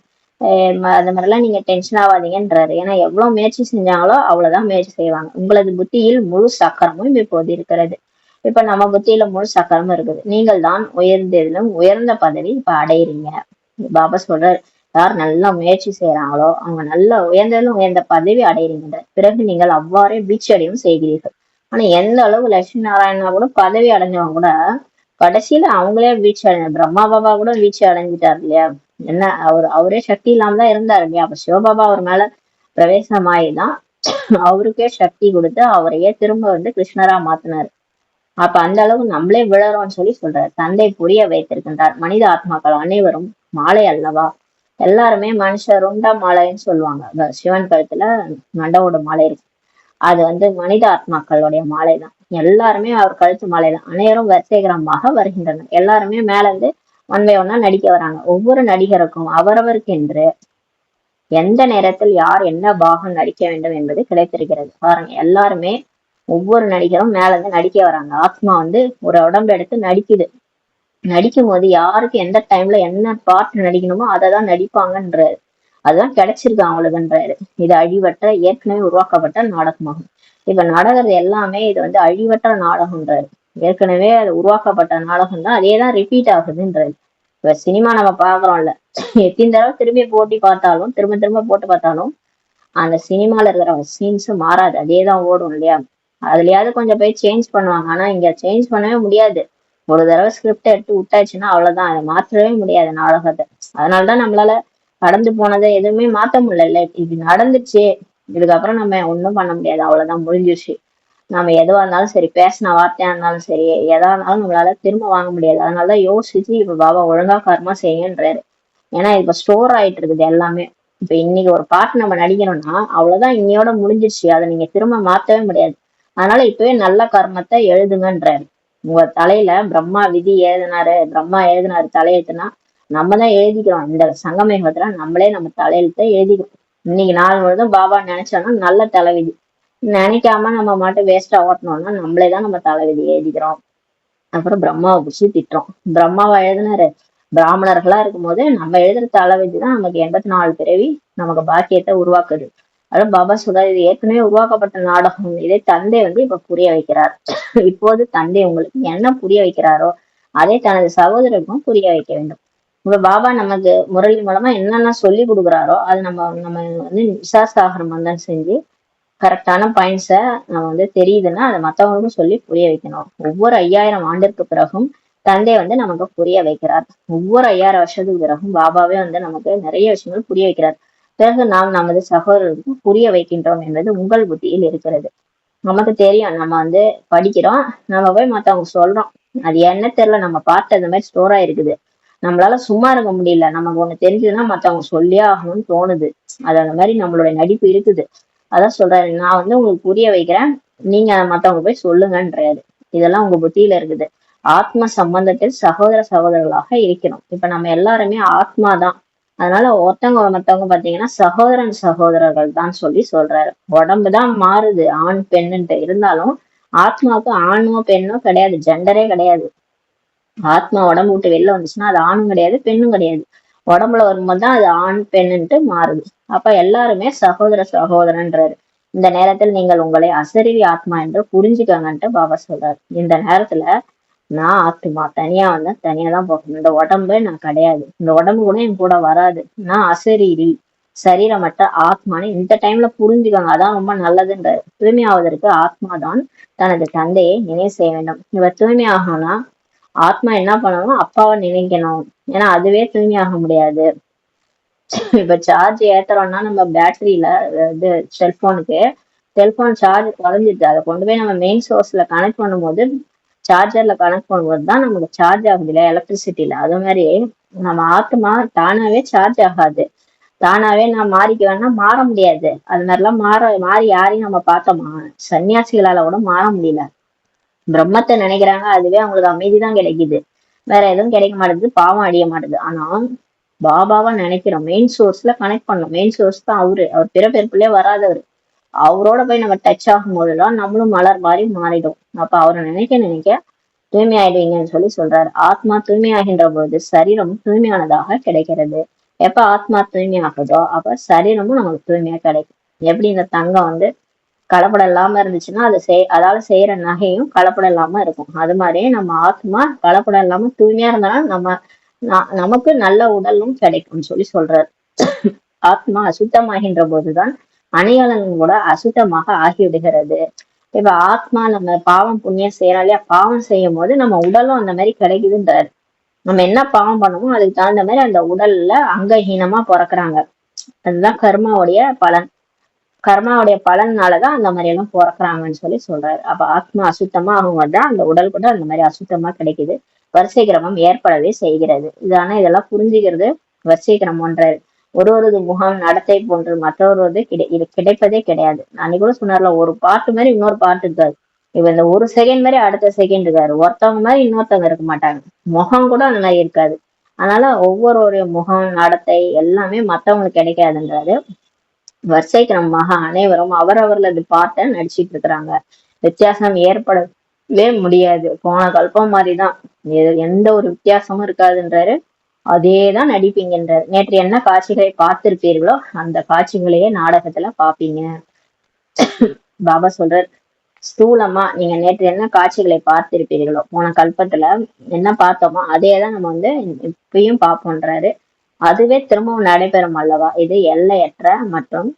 அந்த மாதிரிலாம் நீங்க டென்ஷன் ஆகாதீங்கன்றாரு. ஏன்னா எவ்வளவு முயற்சி செஞ்சாங்களோ அவ்வளவுதான் முயற்சி செய்வாங்க. உங்களது புத்தியில் முழு சக்கரமும் இப்போது இருக்கிறது. இப்ப நம்ம புத்தியில முழு சக்கரமும் இருக்குது. நீங்கள் தான் உயர்ந்ததிலும் உயர்ந்த பதவி இப்ப அடையிறீங்க. பாபா சொல்றாரு, யார் நல்லா முயற்சி செய்யறாங்களோ அவங்க நல்ல உயர்ந்ததிலும் உயர்ந்த பதவி அடையிறீங்க. பிறகு நீங்கள் அவ்வாறே வீழ்ச்சி அடையும் செய்கிறீர்கள். ஆனா எந்த அளவு லட்சுமி நாராயணா கூட பதவி அடைஞ்சவங்க கூட கடைசியில அவங்களே வீழ்ச்சி அடைஞ்ச பிரம்மா பாபா கூட வீழ்ச்சி அடைஞ்சிட்டாரு இல்லையா? என்ன அவரே சக்தி இல்லாம தான் இருந்தாரு இல்லையா? அப்ப சிவபாபா அவர் மேல பிரவேசமாயிதான் அவருக்கே சக்தி கொடுத்து அவரையே திரும்ப வந்து கிருஷ்ணரா மாத்தினாரு. அப்ப அந்த அளவு நம்மளே விழறோம்னு சொல்லி சொல்றாரு. தந்தை புரிய வைத்திருக்கின்றார். மனித ஆத்மாக்கள் அனைவரும் மாலை அல்லவா? எல்லாருமே மனுஷர் உண்டா மாலைன்னு சொல்லுவாங்க. சிவன் கழுத்துல மண்டவோட மாலை இருக்கு. அது வந்து மனித ஆத்மாக்களுடைய மாலை தான். எல்லாருமே அவர் கழுத்து மாலை தான். அனைவரும் வரிசைகரமாக வருகின்றனர். எல்லாருமே மேல இருந்து ஒன் பை ஒன்னா நடிக்க வராங்க. ஒவ்வொரு நடிகருக்கும் அவரவருக்கு என்று எந்த நேரத்தில் யார் என்ன பாகம் நடிக்க வேண்டும் என்பது கிடைத்திருக்கிறது. பாருங்க, எல்லாருமே ஒவ்வொரு நடிகரும் மேல இருந்து நடிக்க வராங்க. ஆத்மா வந்து ஒரு உடம்பு எடுத்து நடிக்குது. நடிக்கும் போது யாருக்கு எந்த டைம்ல என்ன பார்ட் நடிக்கணுமோ அதை தான் நடிப்பாங்கன்றாரு. அதுதான் கிடைச்சிருக்கு அவங்களுக்குன்றாரு. இது அழிவற்ற ஏற்கனவே உருவாக்கப்பட்ட நாடகமாகும். இப்ப நடக்கிறது எல்லாமே இது வந்து அழிவற்ற நாடகம்ன்றாரு. ஏற்கனவே அது உருவாக்கப்பட்ட நாடகம் தான், அதே தான் ரிப்பீட் ஆகுதுன்றாரு. இப்ப சினிமா நம்ம பாக்குறோம்ல, எத்தனை தடவை திரும்பி போட்டி பார்த்தாலும் திரும்ப திரும்ப போட்டு பார்த்தாலும் அந்த சினிமால இருக்கிற சீன்ஸ் மாறாது, அதேதான் ஓடும் இல்லையா? அதுலயாவது கொஞ்சம் போய் சேஞ்ச் பண்ணுவாங்க. ஆனா இங்க சேஞ்ச் பண்ணவே முடியாது. ஒரு தடவை ஸ்கிரிப்ட் எடுத்து விட்டாச்சுன்னா அவ்வளவுதான், அதை மாற்றவே முடியாது நாடகத்தை. அதனாலதான் நம்மளால கடந்து போனதை எதுவுமே மாத்த முடியல. இது நடந்துச்சு, இதுக்கப்புறம் நம்ம ஒண்ணும் பண்ண முடியாது, அவ்வளவுதான், முடிஞ்சிருச்சு. நம்ம எதுவா இருந்தாலும் சரி, பேசின வார்த்தையா இருந்தாலும் சரி, எதா இருந்தாலும் நம்மளால திரும்ப வாங்க முடியாது. அதனாலதான் யோசிச்சு இப்ப பாபா ஒழுங்கா கர்மா செய்யுன்றாரு. ஏன்னா இப்ப ஸ்டோர் ஆயிட்டு இருக்குது எல்லாமே. இப்ப இன்னைக்கு ஒரு பாட்டு நம்ம நடிக்கிறோம்னா அவ்வளவுதான், இன்னையோட முடிஞ்சிருச்சு, அதை நீங்க திரும்ப மாத்தவே முடியாது. அதனால இப்பவே நல்ல கர்மத்தை எழுதுங்கன்றாரு. உங்க தலையில பிரம்மா விதி எழுதினாரு, பிரம்மா எழுதினாரு தலையெழுத்துனா நம்ம தான் எழுதிக்கிறோம். இந்த சங்கமேகத்துல நம்மளே நம்ம தலையெழுத்தை எழுதிக்கிறோம். இன்னைக்கு நாள் முழுதும் பாபா நினைச்சோம்னா நல்ல தலைவிதி. நினைக்காம நம்ம மட்டும் வேஸ்டா ஓட்டணும்னா நம்மளேதான் நம்ம தலைவிதி எழுதிக்கிறோம். அப்புறம் பிரம்மாவை பிடிச்சி திட்டுறோம். பிரம்மாவை எழுதினாரு. பிராமணர்களா இருக்கும்போது நம்ம எழுதுற தலைவிதி தான் நமக்கு 84 பிறவி நமக்கு பாக்கியத்தை உருவாக்குது. அதான் பாபா சொல்றாரு, இது ஏற்கனவே உருவாக்கப்பட்ட நாடகம். இதை தந்தை இப்ப புரிய வைக்கிறார். இப்போது தந்தை உங்களுக்கு என்ன புரிய வைக்கிறாரோ அதை தனது சகோதரருக்கும் புரிய வைக்க வேண்டும். இப்ப பாபா நமக்கு முரளி மூலமா என்னென்ன சொல்லி கொடுக்குறாரோ அது நம்ம நம்ம விசாசாகர மந்தன் செஞ்சு கரெக்டான பாயிண்ட்ஸை நம்ம தெரியுதுன்னா அதை மற்றவங்களுக்கும் சொல்லி புரிய வைக்கணும். ஒவ்வொரு 5000 ஆண்டிற்கு பிறகும் தந்தை நமக்கு புரிய வைக்கிறார். ஒவ்வொரு 5000 வருஷத்துக்கு பிறகும் பாபாவே நமக்கு நிறைய விஷயங்கள் புரிய வைக்கிறார். பிறகு நாம் நமது சகோதரருக்கு புரிய வைக்கின்றோம் என்பது உங்கள் புத்தியில் இருக்கிறது. நமக்கு தெரியும், நம்ம படிக்கிறோம், நம்ம போய் மத்தவங்க சொல்றோம். அது என்ன தெரியல, நம்ம பார்த்து அந்த மாதிரி ஸ்டோரா இருக்குது. நம்மளால சும்மா இருக்க முடியல. நமக்கு ஒண்ணு தெரிஞ்சதுன்னா மத்தவங்க சொல்லியே ஆகணும்னு தோணுது. அது அந்த மாதிரி நம்மளுடைய நடிப்பு இருக்குது. அதான் சொல்றாரு, நான் உங்களுக்கு புரிய வைக்கிறேன், நீங்க மத்தவங்க போய் சொல்லுங்கன்றாரு. இதெல்லாம் உங்க புத்தியில இருக்குது. ஆத்ம சம்பந்தத்தில் சகோதர சகோதரர்களாக இருக்கணும். இப்ப நம்ம எல்லாருமே ஆத்மா தான். அதனால ஒருத்தவங்க மத்தவங்க பாத்தீங்கன்னா சகோதரன் சகோதரர்கள் தான் சொல்றாரு. உடம்புதான் மாறுது ஆண் பெண்ணுன்ட்டு, இருந்தாலும் ஆத்மாவுக்கு ஆணோ பெண்ணோ கிடையாது, ஜெண்டரே கிடையாது. ஆத்மா உடம்பு விட்டு வெளில வந்துச்சுன்னா அது ஆணும் கிடையாது பெண்ணும் கிடையாது. உடம்புல வரும்போதுதான் அது ஆண் பெண்ணுன்ட்டு மாறுது. அப்ப எல்லாருமே சகோதர சகோதரன்றாரு. இந்த நேரத்தில் நீங்கள் உங்களை அசரீரி ஆத்மா என்று புரிஞ்சுக்கங்கன்ட்டு பாபா சொல்றாரு. இந்த நேரத்துல நான் ஆத்மா தனியா தனியா தான் போகணும். இந்த உடம்பு நான் கிடையாது, இந்த உடம்பு கூட என் கூட வராது. நான் அசரீரி சரீரமற்ற ஆத்மான்னு இந்த டைம்ல புரிஞ்சுக்கோங்க. அதான் ரொம்ப நல்லதுன்றாரு. தூய்மையாவதற்கு ஆத்மா தான் தனது தந்தையை நினைவு செய்ய வேண்டும். இவர் தூய்மையாகணும்னா ஆத்மா என்ன பண்ணணும், அப்பாவை நினைக்கணும். ஏன்னா அதுவே தூய்மையாக முடியாது. இப்ப சார்ஜ் ஏத்துறோம்னா நம்ம பேட்டரியில செல்போன் சார்ஜ் குறைஞ்சிட்டு அதை கொண்டு போய் நம்ம மெயின் சோர்ஸ்ல கனெக்ட் பண்ணும்போது, சார்ஜர்ல கனெக்ட் பண்ணும்போது தான் நமக்கு சார்ஜ் ஆகுது இல்லையா எலக்ட்ரிசிட்டியில. அது மாதிரி நம்ம ஆத்மா தானாவே சார்ஜ் ஆகாது. தானாவே நான் மாறிக்க வேணா மாற முடியாது. அது மாதிரிலாம் மாறி யாரையும் நம்ம பார்த்தோமா? சன்னியாசிகளால கூட மாற முடியல. பிரம்மத்தை நினைக்கிறாங்க, அதுவே அவங்களுக்கு அமைதிதான் கிடைக்குது, வேற எதுவும் கிடைக்க மாட்டேங்குது, பாவம் அழிய மாட்டேது. ஆனா பாபாவா நினைக்கிறோம், மெயின் சோர்ஸ்ல கனெக்ட் பண்ணணும். மெயின் சோர்ஸ் தான் அவர் பிறப்பிறப்புலயே வராதவர். அவரோட போய் நம்ம டச் ஆகும் போதுதான் நம்மளும் மலர் மாதிரி மாறிடும். அப்ப அவரை நினைக்க நினைக்க தூய்மையாயிடுவீங்கன்னு சொல்றாரு. ஆத்மா தூய்மையாகின்ற போது சரீரம் தூய்மையானதாக கிடைக்கிறது. எப்ப ஆத்மா தூய்மையாகுதோ அப்ப சரீரமும் நமக்கு தூய்மையா கிடைக்கும். எப்படி இந்த தங்கம் கலப்படம் இல்லாம இருந்துச்சுன்னா அதால செய்யற நகையும் கலப்படம் இல்லாம இருக்கும். அது மாதிரியே நம்ம ஆத்மா கலப்படம் இல்லாம தூய்மையா இருந்தாலும் நமக்கு நல்ல உடலும் கிடைக்கும்னு சொல்றாரு. ஆத்மா அசுத்தமாகின்ற போதுதான் அணிகலனும் கூட அசுத்தமாக ஆகிவிடுகிறது. இப்ப ஆத்மா நம்ம பாவம் புண்ணியம் செய்யறோம் இல்லையா, பாவம் செய்யும் போது நம்ம உடலும் அந்த மாதிரி கிடைக்குதுன்றாரு. நம்ம என்ன பாவம் பண்ணுமோ அதுக்கு தகுந்த மாதிரி அந்த உடல்ல அங்கஹீனமா பிறக்குறாங்க. அதுதான் கர்மாவுடைய பலன். கர்மாவுடைய பலனாலதான் அந்த மாதிரி எல்லாம் பிறக்குறாங்கன்னு சொல்றாரு. அப்ப ஆத்மா அசுத்தமா ஆகும்போதுதான் அந்த உடல் கூட அந்த மாதிரி அசுத்தமா கிடைக்குது. வரிசை கிரமம் ஏற்படவே செய்கிறது. இதெல்லாம் புரிஞ்சுக்கிறது வரிசை கிரமம்ன்றாரு. ஒருவரது முகம் நடத்தை போன்று மற்றொருவது இது கிடைப்பதே கிடையாது. அன்னைக்கு கூட சொன்னார்ல, ஒரு பாட்டு மாதிரி இன்னொரு பாட்டு இருக்காது. இப்ப இந்த ஒரு செகண்ட் மாதிரி அடுத்த செகண்ட் இருக்காரு. ஒருத்தவங்க மாதிரி இன்னொருத்தவங்க இருக்க மாட்டாங்க. முகம் கூட அந்த மாதிரி இருக்காது. அதனால ஒவ்வொருடைய முகம் நடத்தை எல்லாமே மத்தவங்களுக்கு கிடைக்காதுன்றாரு. வரிசை கிரமமாக அனைவரும் அவரவர்களது பாட்டை நடிச்சிட்டு இருக்கிறாங்க. வித்தியாசம் ஏற்படவே முடியாது. போன கல்பம் மாதிரிதான், எந்த ஒரு வித்தியாசமும் இருக்காதுன்றாரு. அதேதான் நடிப்பீங்கன்றாரு. நேற்று என்ன காட்சிகளை பார்த்திருப்பீர்களோ அந்த காட்சிகளையே நாடகத்துல பாப்பீங்க. பாபா சொல்றார், ஸ்தூலமா நீங்க நேற்று என்ன காட்சிகளை பார்த்திருப்பீர்களோ, போன கல்பத்துல என்ன பார்த்தோமோ அதேதான் நம்ம இப்பயும் பார்ப்போன்றாரு. அதுவே திரும்பவும் நடைபெறும் அல்லவா. இது எல்லையற்ற மற்றும்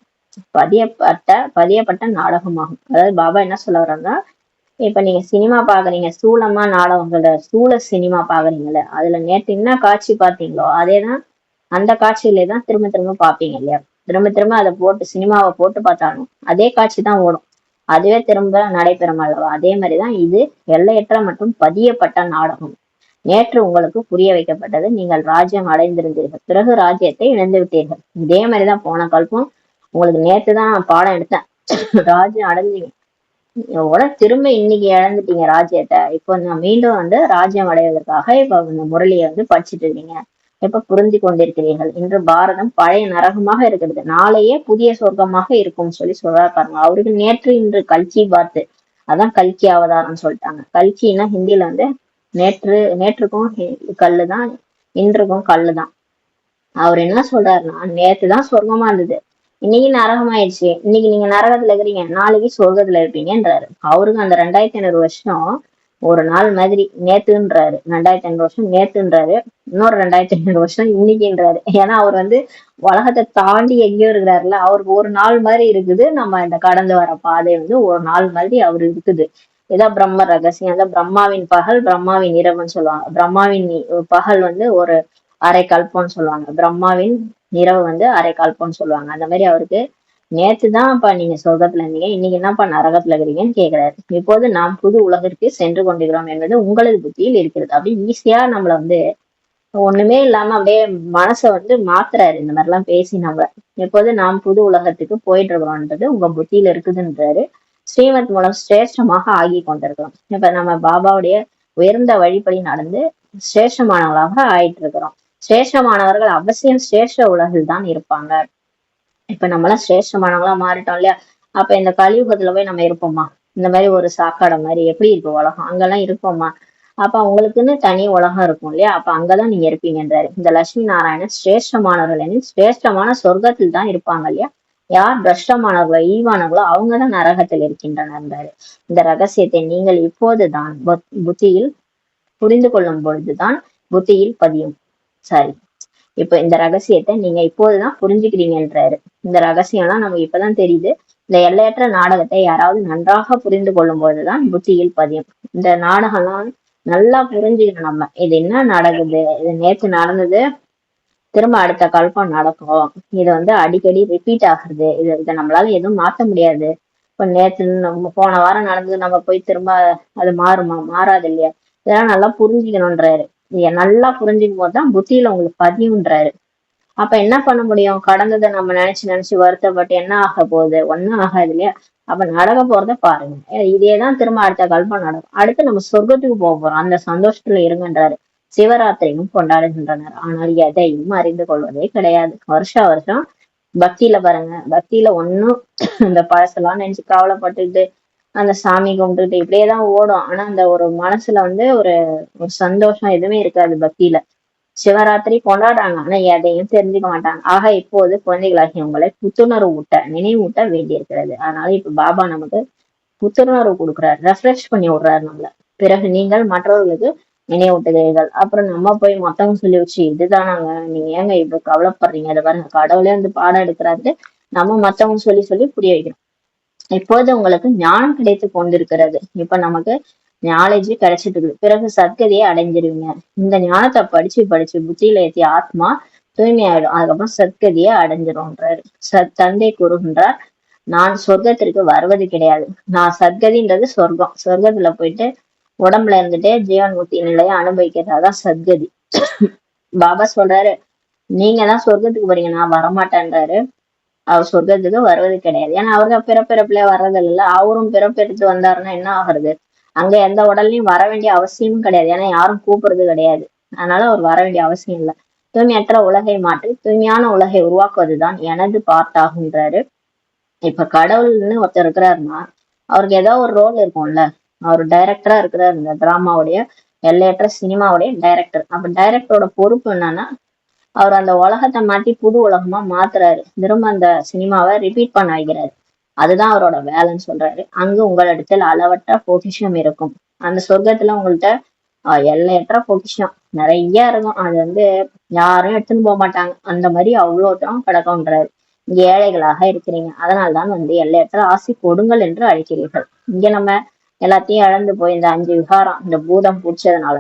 பதியப்பட்ட நாடகமாகும். அதாவது பாபா என்ன சொல்ல வர்றாங்கன்னா, இப்ப நீங்க சினிமா பாக்குறீங்க, ஸ்தூலமா நாடகங்கள ஸ்தூல சினிமா பாக்குறீங்கல்ல, அதுல நேற்று என்ன காட்சி பார்த்தீங்களோ அதேதான் அந்த காட்சியிலே தான் திரும்ப திரும்ப பாப்பீங்க இல்லையா. திரும்ப திரும்ப அதை போட்டு சினிமாவை போட்டு பார்த்தாலும் அதே காட்சி தான் ஓடும். அதுவே திரும்ப நடைபெறும் அல்லவா. அதே மாதிரிதான் இது எல்லையற்ற மற்றும் பதியப்பட்ட நாடகம். நேற்று உங்களுக்கு புரிய வைக்கப்பட்டது, நீங்கள் ராஜ்யம் அடைந்திருந்தீர்கள், பிறகு ராஜ்யத்தை இழந்து விட்டீர்கள். இதே மாதிரிதான் போன கல்பம் உங்களுக்கு நேற்று தான் நான் பாடம் எடுத்தேன். ராஜ்யம் அடைஞ்சீங்க, திரும்ப இன்னைக்கு இழந்துட்டீங்க ராஜ்யத்தை. இப்போ நான் மீண்டும் ராஜ்யம் அடைவதற்காக இப்ப இந்த முரளியை படிச்சுட்டு இருக்கீங்க. எப்ப புரிந்து கொண்டிருக்கிறீர்கள்? இன்று பாரதம் பழைய நரகமாக இருக்கிறது, நாளையே புதிய சொர்க்கமாக இருக்கும் சொல்லி சொல்றாரு பாருங்க. அவருக்கு நேற்று இன்று கல்கி பார்த்து, அதான் கல்கி அவதாரம் சொல்லிட்டாங்க. கல்கின்னா ஹிந்தில வந்து நேற்றுக்கும் கல்லுதான், இன்றுக்கும் கல்லுதான். அவர் என்ன சொல்றாருன்னா, நேத்துதான் சொர்க்கமா இருந்தது, இன்னைக்கு நரகம் ஆயிடுச்சு, இன்னைக்கு நீங்க நரகத்துல இருக்கிறீங்க, நாளைக்கு சொர்க்கத்துல இருப்பீங்கன்றாரு. அவருக்கு அந்த 2500 வருஷம் ஒரு நாள் மாதிரி. நேத்துன்றாரு, 2500 வருஷம் நேத்துன்றாரு, இன்னொரு 2500 வருஷம் இன்னைக்குன்றாரு. ஏன்னா அவர் வந்து உலகத்தை தாண்டி எங்கேயோ இருக்கிறாருல, அவருக்கு ஒரு நாள் மாதிரி இருக்குது. நம்ம இந்த கடந்து வர பாதை வந்து ஒரு நாள் மாதிரி அவரு இருக்குது. இதான் பிரம்ம ரகசியம். அதான் பிரம்மாவின் பகல், பிரம்மாவின் இரவுன்னு சொல்லுவாங்க. பிரம்மாவின் பகல் வந்து ஒரு அரை கல்பம்னு சொல்லுவாங்க, பிரம்மாவின் இரவு வந்து அரை கல்பம்னு சொல்லுவாங்க. அந்த மாதிரி அவருக்கு நேத்துதான்ப்பா நீங்க சொர்க்கத்துல இருந்தீங்க, இன்னைக்கு என்னப்பா நரகத்துல இருக்கிறீங்கன்னு கேக்குறாரு. இப்போது நாம் புது உலகிற்கு சென்று கொண்டிருக்கிறோம் என்பது உங்களது புத்தியில் இருக்கிறது. அப்படி ஈஸியா நம்மள வந்து ஒண்ணுமே இல்லாம அப்படியே மனசை வந்து மாத்துறாரு இந்த மாதிரி எல்லாம் பேசி. நம்ம எப்போது நாம் புது உலகத்துக்கு போயிட்டு இருக்கிறோம்ன்றது உங்க புத்தியில இருக்குதுன்றாரு. ஸ்ரீமத் மூலம் சிரேஷ்டமாக ஆகி கொண்டிருக்கிறோம். இப்ப நம்ம பாபாவுடைய உயர்ந்த வழிப்படி நடந்து சிரேஷ்டமானவர்களாக ஆயிட்டு இருக்கிறோம். சிரேஷ்டமானவர்கள் அவசியம் சிரேஷ்ட உலகில் தான் இருப்பாங்க. இப்ப நம்மளாம் சிரேஷ்டமானவங்களா மாறிட்டோம் இல்லையா? அப்ப இந்த கலியுகத்துல போய் நம்ம இருப்போமா? இந்த மாதிரி ஒரு சாக்காடை மாதிரி எப்படி இருக்கு உலகம், அங்கெல்லாம் இருப்போமா? அப்ப அவங்களுக்குன்னு தனி உலகம் இருக்கும் இல்லையா? அப்ப அங்கதான் நீங்க இருப்பீங்கன்றாரு. இந்த லட்சுமி நாராயணன் சிரேஷ்டமானவர்கள் எனில் சிரேஷ்டமான சொர்க்கத்தில் தான் இருப்பாங்க இல்லையா? யார் பிரஷ்டமானவர்களோ ஈவானவர்களோ அவங்கதான் நரகத்தில் இருக்கின்றனர். இந்த ரகசியத்தை நீங்கள் இப்போதுதான் புத்தியில் புரிந்து கொள்ளும் பொழுதுதான் புத்தியில் பதியும். சரி, இப்ப இந்த ரகசியத்தை நீங்க இப்போதுதான் புரிஞ்சுக்கிறீங்கன்றாரு. இந்த ரகசியம்லாம் நமக்கு இப்பதான் தெரியுது. இந்த எல்லையற்ற நாடகத்தை யாராவது நன்றாக புரிந்து கொள்ளும் போதுதான் புத்தியில் பதியும். இந்த நாடகம்லாம் நல்லா புரிஞ்சுக்கணும் நம்ம. இது என்ன நடக்குது, இது நேத்து நடந்தது, திரும்ப அடுத்த கல்பம் நடக்கும், இது வந்து அடிக்கடி ரிப்பீட் ஆகுறது, இதை நம்மளால எதுவும் மாத்த முடியாது. இப்ப நேத்து நம்ம போன வாரம் நடந்தது நம்ம போய் திரும்ப அது மாறுமா? மாறாது இல்லையா? இதெல்லாம் நல்லா புரிஞ்சுக்கணும்ன்றாரு. இத நல்லா புரிஞ்சுக்கும் போதுதான் புத்தியில உங்களுக்கு பதியும்ன்றாரு. அப்ப என்ன பண்ண முடியும்? கடந்ததை நம்ம நினைச்சு வருத்தப்பட்டு என்ன ஆக போகுது? ஒன்னும் ஆகாது இல்லையா? அப்ப நடக்க போறத பாருங்க. இதேதான் திரும்ப அடுத்த கல்பம் நடக்கும். அடுத்து நம்ம சொர்க்கத்துக்கு போக போறோம், அந்த சந்தோஷத்துல இருங்கன்றாரு. சிவராத்திரியும் கொண்டாடுகின்றனர், ஆனால் எதையும் அறிந்து கொள்வதே கிடையாது. வருஷம் பக்தியில பாருங்க, பக்தியில ஒன்னும் இந்த பழசெல்லாம் நினைச்சு கவலைப்பட்டுட்டு அந்த சாமி கும்பிட்டுட்டு இப்படியேதான் ஓடும். ஆனா அந்த ஒரு மனசுல வந்து ஒரு ஒரு சந்தோஷம் எதுவுமே இருக்காது பக்தியில. சிவராத்திரி கொண்டாடுறாங்க, ஆனா எதையும் தெரிஞ்சுக்க மாட்டாங்க. ஆக இப்போது குழந்தைகளாகிய உங்களை புத்துணர்வு ஊட்ட நினைவூட்ட வேண்டியிருக்கிறது. அதனால இப்ப பாபா நமக்கு புத்துணர்வு கொடுக்குறாரு, ரெஃப்ரெஷ் பண்ணி விடுறாரு நம்மள. பிறகு நீங்கள் மற்றவர்களுக்கு நினைவூட்டுகிறீர்கள். அப்புறம் நம்ம போய் மொத்தம் சொல்லி வச்சு இதுதானாங்க, நீங்க ஏங்க இப்ப கவலைப்படுறீங்க, அதை பாருங்க கடவுளே வந்து பாடம் எடுக்கிறாரு, நம்ம மத்தவங்க சொல்லி சொல்லி புரிய வைக்கணும். இப்போது உங்களுக்கு ஞானம் கிடைத்து கொண்டிருக்கிறது. இப்ப நமக்கு நாலேஜ் கிடைச்சிட்டு இருக்குது. பிறகு சத்கதியை அடைஞ்சிருவீங்க. இந்த ஞானத்தை படிச்சு படிச்சு புத்தியில ஏற்றி ஆத்மா தூய்மையாயிடும். அதுக்கப்புறம் சத்கதியை அடைஞ்சிரும்ன்றாரு. தந்தை கூறுகின்றார், நான் சொர்க்கத்திற்கு வருவது கிடையாது. நான் சத்கதின்றது சொர்க்கம். சொர்க்கத்துல போயிட்டு உடம்புல இருந்துட்டு ஜீவன் முக்தி நிலையை அனுபவிக்கிறதாதான் சத்கதி. பாபா சொல்றாரு, நீங்க தான் சொர்க்கத்துக்கு போறீங்க, நான் வரமாட்டேன்றாரு. அவர் சொர்க்கத்துக்கு வருவது கிடையாது. ஏன்னா அவருக்கு பிறப்பிறப்புல வர்றது இல்ல. அவரும் பிறப்பெடுத்து வந்தாருன்னா என்ன ஆகுறது? அங்க எந்த உடல்லையும் வர வேண்டிய அவசியமும் கிடையாது. ஏன்னா யாரும் கூப்பிடுறது கிடையாது. அதனால அவர் வர வேண்டிய அவசியம் இல்லை. தூய்மையற்ற உலகை மாற்றி தூய்மையான உலகை உருவாக்குவதுதான் எனது பார்ட்டாகுன்றாரு. இப்ப கடவுள்னு ஒருத்தர் இருக்கிறாருன்னா அவருக்கு ஏதோ ஒரு ரோல் இருக்கும்ல. அவர் டைரக்டரா இருக்கிறாரு, இந்த டிராமாவுடைய எல்லையற்ற சினிமாவுடைய டைரக்டர். அப்ப டைரக்டரோட பொறுப்பு என்னன்னா அவர் அந்த உலகத்தை மாத்தி புது உலகமா மாத்துறாரு. திரும்ப அந்த சினிமாவை ரிப்பீட் பண்ண வைக்கிறாரு. அதுதான் அவரோட வேலைன்னு சொல்றாரு. அங்கு உங்களிடத்தில் அளவற்ற பொக்கிஷம் இருக்கும். அந்த சொர்க்கத்துல உங்கள்கிட்ட எல்லையற்ற பொக்கிஷம் நிறைய இருக்கும். அது வந்து யாரும் எடுத்துன்னு போக மாட்டாங்க. அந்த மாதிரி அவ்வளவு தூரம் கிடக்கும்ன்றாரு. இங்க ஏழைகளாக இருக்கிறீங்க, அதனால்தான் வந்து எல்லையற்ற ஆசி கொடுங்கள் என்று அழைக்கிறீர்கள். இங்க நம்ம எல்லாத்தையும் இழந்து போய் இந்த 5 விகாரம், இந்த பூதம் பிடிச்சதுனால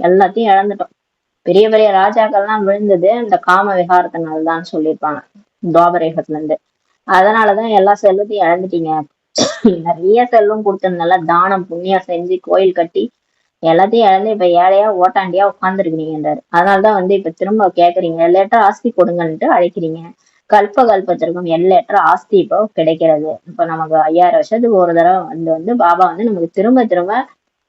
எல்லாத்தையும் இழந்துட்டோம். பெரிய பெரிய ராஜாக்கள்லாம் விழுந்தது இந்த காம விகாரத்தினால்தான் சொல்லியிருப்பாங்க துவாபரேகத்துல இருந்து. அதனாலதான் எல்லா செல்வத்தையும் இழந்துட்டீங்க. நிறைய செல்வம் கொடுத்திருந்தால தானம் புண்ணியம் செஞ்சு கோயில் கட்டி எல்லாத்தையும் இழந்து இப்ப ஏழையா ஓட்டாண்டியா உட்கார்ந்துருக்கிறீங்கன்றாரு. அதனாலதான் வந்து இப்ப திரும்ப கேக்குறீங்க, எல்லையற்ற ஆஸ்தி கொடுங்கன்ட்டு அழைக்கிறீங்க. கல்பத்திற்கும் எல்லையற்ற ஆஸ்தி இப்போ கிடைக்கிறது. இப்ப நமக்கு 5000 வருஷத்துக்கு ஒரு தடவை வந்து பாபா வந்து நமக்கு திரும்ப திரும்ப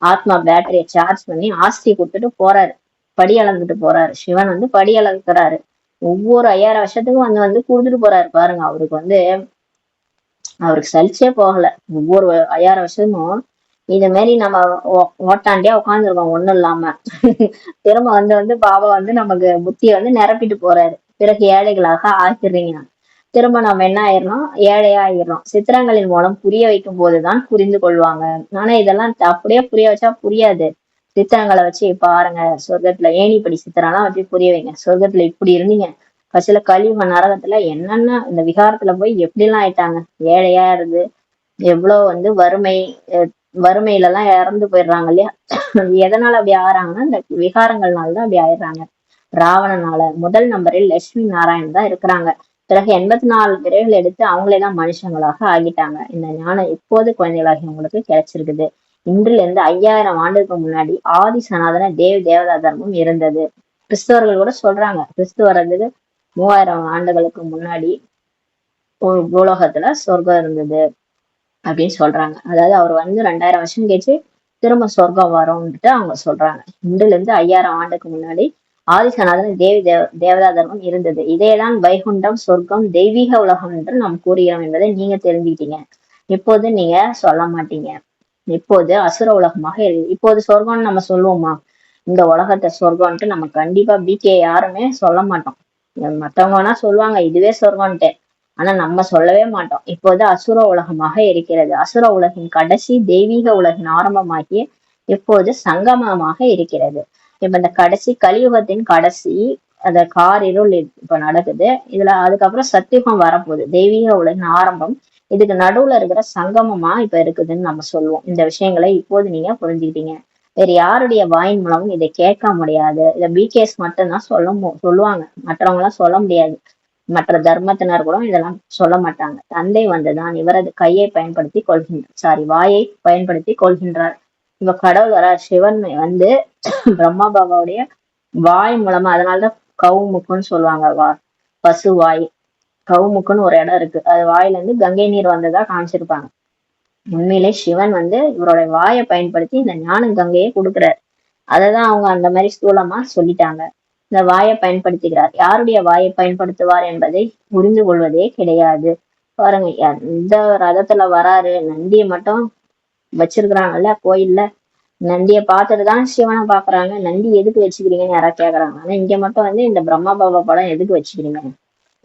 ஆத்மா பேட்டரியை சார்ஜ் பண்ணி ஆஸ்தி கொடுத்துட்டு போறாரு. படி அளந்துட்டு போறாரு. சிவன் வந்து படி அளக்குறாரு. ஒவ்வொரு 5000 வருஷத்துக்கும் வந்து வந்து கொடுத்துட்டு போறாரு பாருங்க. அவருக்கு சலிச்சே போகல. ஒவ்வொரு 5000 வருஷமும் இது மாதிரி நம்ம ஓட்டாண்டியா உட்காந்துருக்கோம் ஒண்ணும் இல்லாம. திரும்ப வந்து வந்து பாபா வந்து நமக்கு புத்தியை வந்து நிரப்பிட்டு போறாரு. பிறகு ஏழைகளாக ஆக்கிடுறீங்க. திரும்ப நம்ம என்ன ஆயிடணும், ஏழையா ஆயிடுறோம். சித்திரங்களின் மூலம் புரிய வைக்கும் போதுதான் புரிந்து கொள்வாங்க. ஆனா இதெல்லாம் அப்படியே புரிய வச்சா புரியாது. சித்திரங்களை வச்சு பாருங்க, சொர்க்கத்துல ஏணிப்படி சித்திரம்லாம் வச்சு புரிய வைங்க. சொர்க்கத்துல இப்படி இருந்தீங்க, கடைசியில கலியுக நரகத்துல என்னென்ன இந்த விகாரத்துல போய் எப்படி எல்லாம் ஆயிட்டாங்க, ஏழையா இருந்து எவ்வளவு வந்து வறுமையில எல்லாம் இறந்து போயிடுறாங்க இல்லையா. எதனால அப்படி ஆகுறாங்கன்னா இந்த விகாரங்கள்னாலதான் அப்படி ஆயிடுறாங்க. ராவணனால. முதல் நம்பரில் லட்சுமி நாராயண் தான் இருக்கிறாங்க. பிறகு 84 பிறவிகள் எடுத்து அவங்களேதான் மனுஷங்களாக ஆகிட்டாங்க. இந்த ஞானம் இப்போது குழந்தைகளாகி உங்களுக்கு கிடைச்சிருக்குது. இன்றில் இருந்து 5000 ஆண்டுக்கு முன்னாடி ஆதி சனாதன தேவதா தர்மம் இருந்தது. கிறிஸ்தவர்கள் கூட சொல்றாங்க, கிறிஸ்து வர்றதுக்கு 3000 ஆண்டுகளுக்கு முன்னாடி பூலோகத்துல சொர்க்கம் இருந்தது அப்படின்னு சொல்றாங்க. அதாவது அவர் வந்து 2000 வருஷம் கழிச்சு திரும்ப சொர்க்கம் வரும்னுட்டு அவங்க சொல்றாங்க. இன்றுல இருந்து 5000 ஆண்டுக்கு முன்னாடி ஆதி சனாதன தேவதா தர்மம் இருந்தது. இதேதான் வைகுண்டம், சொர்க்கம், தெய்வீக உலகம் என்று நாம் கூறுகிறோம் என்பதை நீங்க தெரிஞ்சுக்கிட்டீங்க. இப்போது நீங்க சொல்ல மாட்டீங்க. இப்போது அசுர உலகமாக இப்போது சொர்க்கம்னு நம்ம சொல்லுவோமா? இந்த உலகத்தை சொர்க்கம்ன்ட்டு நம்ம கண்டிப்பா பிகே யாருமே சொல்ல மாட்டோம். மத்தவங்கன்னா சொல்லுவாங்க இதுவே சொர்க்கம்ன்ட்டு. ஆனா நம்ம சொல்லவே மாட்டோம். இப்போது அசுர உலகமாக இருக்கிறது. அசுர உலகின் கடைசி தெய்வீக உலகின் ஆரம்பமாகி இப்போது சங்கமமாக இருக்கிறது. இப்ப இந்த கடைசி கலியுகத்தின் கடைசி அந்த காரிருள் இப்ப நடக்குது. இதுல அதுக்கப்புறம் சத்தியுகம் வரப்போகுது. தெய்வீக உலகின் ஆரம்பம் இதுக்கு நடுவுல இருக்கிற சங்கமமா இப்ப இருக்குதுன்னு நம்ம சொல்லுவோம். இந்த விஷயங்களை இப்போது நீங்க புரிஞ்சுக்கிட்டீங்க. வேற யாருடைய வாயின் மூலமும் இதை கேட்க முடியாது. இத பிகேஸ் மட்டும்தான் சொல்லுவாங்க. மற்றவங்க எல்லாம் சொல்ல முடியாது. மற்ற தர்மத்தினர் கூட இதெல்லாம் சொல்ல மாட்டாங்க. தந்தை வந்துதான் இவரது கையை பயன்படுத்தி கொள்கின்றார், வாயை பயன்படுத்தி கொள்கின்றார். இப்ப கடவுள் வர சிவன் வந்து பிரம்மா பாபாவுடைய வாய் மூலமா, அதனாலதான் கவுமுக்குன்னு சொல்லுவாங்க. பசு வாய், கவுமுக்குன்னு ஒரு இடம் இருக்கு. அது வாயில இருந்து கங்கை நீர் வந்ததா காமிச்சிருப்பாங்க. உண்மையிலே சிவன் வந்து இவரோட வாயை பயன்படுத்தி இந்த ஞான கங்கையை கொடுக்குறாரு. அததான் அவங்க அந்த மாதிரி ஸ்தூலமா சொல்லிட்டாங்க. இந்த வாயை பயன்படுத்துகிறார். யாருடைய வாயை பயன்படுத்துவார் என்பதை புரிந்து கொள்வதே கிடையாது. பாருங்க, இந்த ரதத்துல வராரு, நந்தியை மட்டும் வச்சிருக்கிறாங்கல்ல கோயில்ல, நந்தியை பார்த்துட்டுதான் சிவனை பாக்குறாங்க. நந்தி எதுக்கு வச்சுக்கிறீங்கன்னு யாராவது கேக்குறாங்க. ஆனா இங்க மட்டும் வந்து இந்த பிரம்மா பாபா படம் எதுக்கு வச்சுக்கிறீங்க,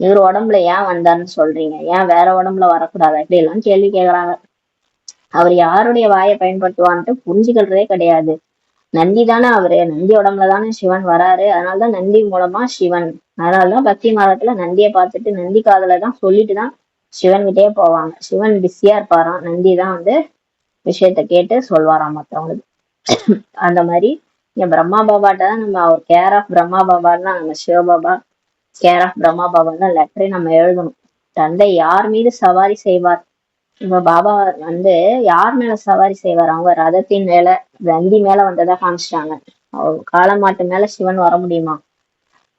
இவர் உடம்புல ஏன் வந்தாருன்னு சொல்றீங்க, ஏன் வேற உடம்புல வரக்கூடாது, அப்படி எல்லாம் கேள்வி கேக்குறாங்க. அவர் யாருடைய வாயை பயன்படுத்துவான்ட்டு புரிஞ்சுக்கிறதே கிடையாது. நந்தி தானே அவரு, நந்தி உடம்புல தானே சிவன் வராரு. அதனாலதான் நந்தி மூலமா சிவன். அதனாலதான் பக்தி மாதத்துல நந்தியை பார்த்துட்டு நந்தி காதுலதான் சொல்லிட்டுதான் சிவன் கிட்டே போவாங்க. சிவன் பிஸியா இருப்பாராம், நந்தி தான் வந்து விஷயத்த கேட்டு சொல்வாராம் மத்தவங்களுக்கு. அந்த மாதிரி இங்க பிரம்மா பாபாட்ட தான் நம்ம அவர் கேர் ஆஃப் பிரம்மா பாபான்னா நம்ம சிவபாபா கேர் ஆஃப் பிரம்மா பாபான்னு லெட்டரை நம்ம எழுதணும். தந்தை யார் மீது சவாரி செய்வார்? இப்ப பாபா வந்து யார் மேல சவாரி செய்வார்? அவங்க ரதத்தின் மேல, நந்தி மேல வந்ததா காமிச்சிட்டாங்க. அவர் காலமாட்டு மேல சிவன் வர முடியுமா?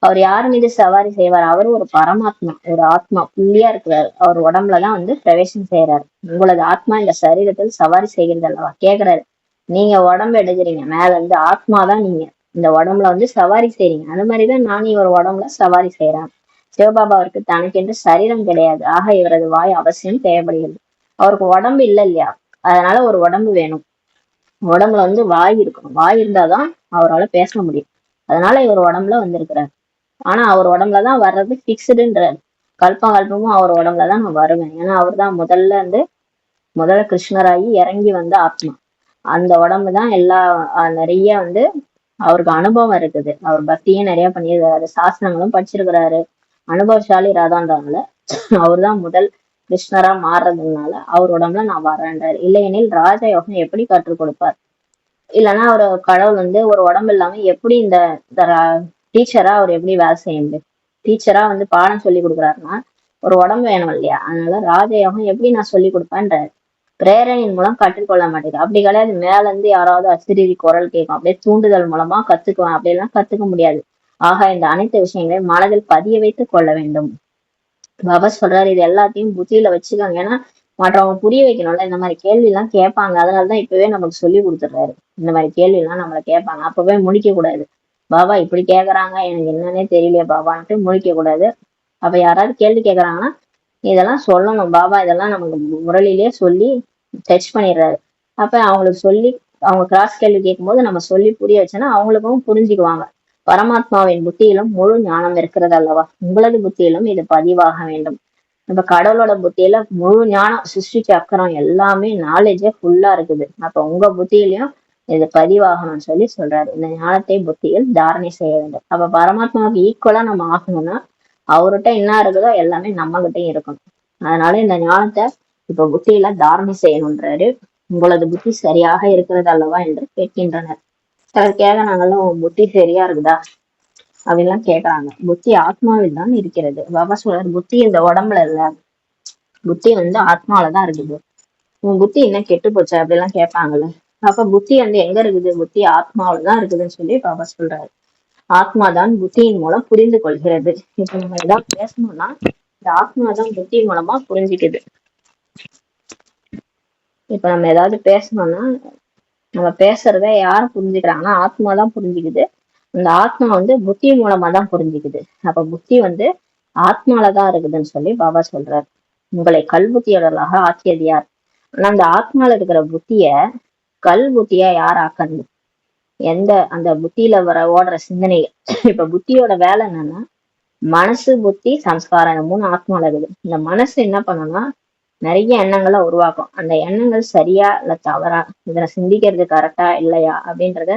அவர் யார் மீது சவாரி செய்வார்? அவரு ஒரு பரமாத்மா, ஒரு ஆத்மா, புள்ளியா இருக்கிறாரு. அவர் உடம்புலதான் வந்து பிரவேசம் செய்யறாரு. உங்களது ஆத்மா இந்த சரீரத்தில் சவாரி செய்கிறது அல்லவா? கேக்குறாரு, நீங்க உடம்பு எடுக்கிறீங்க மேல இருந்து, ஆத்மாதான் நீங்க இந்த உடம்புல வந்து சவாரி செய்றீங்க. அந்த மாதிரிதான் நானும் இவர் உடம்புல சவாரி செய்யறேன். சிவபாபாவிற்கு தனக்கென்று சரீரம் கிடையாது. ஆக இவரது வாய் அவசியம் தேவைப்படுகிறது. அவருக்கு உடம்பு இல்லை இல்லையா, அதனால ஒரு உடம்பு வேணும். உடம்புல வந்து வாய் இருக்கணும். வாய் இருந்தாதான் அவரால் பேச முடியும். அதனால இவர் உடம்புல வந்திருக்கிறார். ஆனா அவர் உடம்புலதான் வர்றது பிக்ஸ்டுன்றாரு. கல்பமும் அவர் உடம்புலதான் நான் வருவேன். ஏன்னா அவர் தான் முதல்ல கிருஷ்ணராகி இறங்கி வந்த ஆத்மா. அந்த உடம்புதான் நிறைய வந்து அவருக்கு அனுபவம் இருக்குது. அவர் பக்தியும் நிறைய பண்ணியிருக்கிறாரு, சாஸ்திரங்களும் படிச்சிருக்கிறாரு. அனுபவசாலி ராதான்றதுனால அவர் தான் முதல் கிருஷ்ணரா மாறுறதுனால அவர் உடம்புல நான் வர்றேன்றாரு. இல்லையெனில் ராஜயோகம் எப்படி கற்றுக் கொடுப்பார்? இல்லைன்னா அவர் கடவுள் வந்து ஒரு உடம்பு இல்லாம எப்படி இந்த டீச்சரா அவர் எப்படி வேலை செய்ய முடியும்? டீச்சரா வந்து பாடம் சொல்லி கொடுக்குறாருன்னா ஒரு உடம்பு வேணும் இல்லையா? அதனால ராஜயோகம் எப்படி நான் சொல்லி கொடுப்பேன்றாரு. பிரேரணின் மூலம் கற்றுக்கொள்ள மாட்டேங்குது. அப்படி கிடையாது, மேல இருந்து யாராவது அசிரீரி குரல் கேட்கும், அப்படியே தூண்டுதல் மூலமா கத்துக்குவேன், அப்படியெல்லாம் கத்துக்க முடியாது. ஆக இந்த அனைத்து விஷயங்களையும் மனதில் பதிய வைத்துக் கொள்ள வேண்டும். பாபா சொல்றாரு, இது எல்லாத்தையும் புத்தியில வச்சுக்காங்க. ஏன்னா மற்றவங்க புரிய வைக்கணும்ல. இந்த மாதிரி கேள்வி எல்லாம் கேட்பாங்க. அதனாலதான் இப்பவே நமக்கு சொல்லி கொடுத்துடுறாரு. இந்த மாதிரி கேள்வி எல்லாம் நம்மள கேட்பாங்க, அப்பவே முடிக்க கூடாது. பாபா இப்படி கேக்குறாங்க, எனக்கு என்னன்னே தெரியலையே பாபான்ட்டு முழிக்க கூடாது. அப்ப யாராவது கேள்வி கேக்குறாங்கன்னா இதெல்லாம் சொல்லணும். பாபா இதெல்லாம் நமக்கு முரளிலேயே சொல்லி டச் பண்ணிடுறாரு. அப்ப அவங்களுக்கு சொல்லி அவங்க கிராஸ் கேள்வி கேட்கும்போது நம்ம சொல்லி புரிய வச்சோன்னா அவங்களுக்கும் புரிஞ்சுக்குவாங்க. பரமாத்மாவின் புத்தியிலும் முழு ஞானம் இருக்கிறது அல்லவா, உங்களது புத்தியிலும் இது பதிவாக வேண்டும். இப்ப கடவுளோட புத்தியில முழு ஞானம், சிருஷ்டி சக்கரம் எல்லாமே நாலேஜே ஃபுல்லா இருக்குது. அப்ப உங்க புத்தியிலையும் இது பதிவாகணும்னு சொல்லி சொல்றாரு. இந்த ஞானத்தை புத்தியில் தாரணை செய்ய வேண்டும். அப்ப பரமாத்மாவுக்கு ஈக்குவலா நம்ம ஆகணும்னா அவர்கிட்ட என்ன இருக்குதோ எல்லாமே நம்ம கிட்டையும் இருக்கணும். அதனால இந்த ஞானத்தை இப்ப புத்தியில தாரணை செய்யணும்ன்றாரு. உங்களது புத்தி சரியாக இருக்கிறது அல்லவா என்று கேட்கின்றனர். சிலர் கேக்குறாங்கல்ல, உன் புத்தி சரியா இருக்குதா அப்படின்லாம் கேக்குறாங்க. புத்தி ஆத்மாவில் தான் இருக்கிறது. பாபா சொல்றாரு, புத்தி இந்த உடம்புல இல்ல, புத்தி ஆத்மாவிலதான் இருக்குது. உன் புத்தி என்ன கெட்டு போச்சா அப்படிலாம் கேட்பாங்கல்ல. அப்ப புத்தி எங்க இருக்குது? புத்தி ஆத்மாவில்தான் இருக்குதுன்னு சொல்லி பாபா சொல்றாரு. ஆத்மாதான் புத்தியின் மூலம் புரிந்து கொள்கிறது. இப்ப நம்ம ஏதாவது பேசணும்னா இந்த ஆத்மாதான் புத்தி மூலமா புரிஞ்சுக்குது. இப்ப நம்ம ஏதாவது பேசணும்னா நம்ம பேசுறத யார் புரிஞ்சுக்கிறாங்கன்னா ஆத்மாதான் புரிஞ்சுக்குது. அந்த ஆத்மா புத்தி மூலமா தான் புரிஞ்சுக்குது. அப்ப புத்தி ஆத்மாலதான் இருக்குதுன்னு சொல்லி பாபா சொல்றாரு. உங்களை கல் புத்தியாளர்களாக ஆக்கியது யார்? ஆனா அந்த ஆத்மால இருக்கிற புத்திய கல் புத்தியா யார் ஆக்கணும்? அந்த புத்தியில ஓடுற சிந்தனை. இப்ப புத்தியோட வேலை என்னன்னா மனசு, புத்தி, சம்ஸ்காரம், இந்த 3 ஆத்மால இருக்குது. இந்த மனசு என்ன பண்ணணும்னா நிறைய எண்ணங்களை உருவாக்கும். அந்த எண்ணங்கள் சரியா இல்ல தவறா, இதுல சிந்திக்கிறது கரெக்டா இல்லையா அப்படின்றத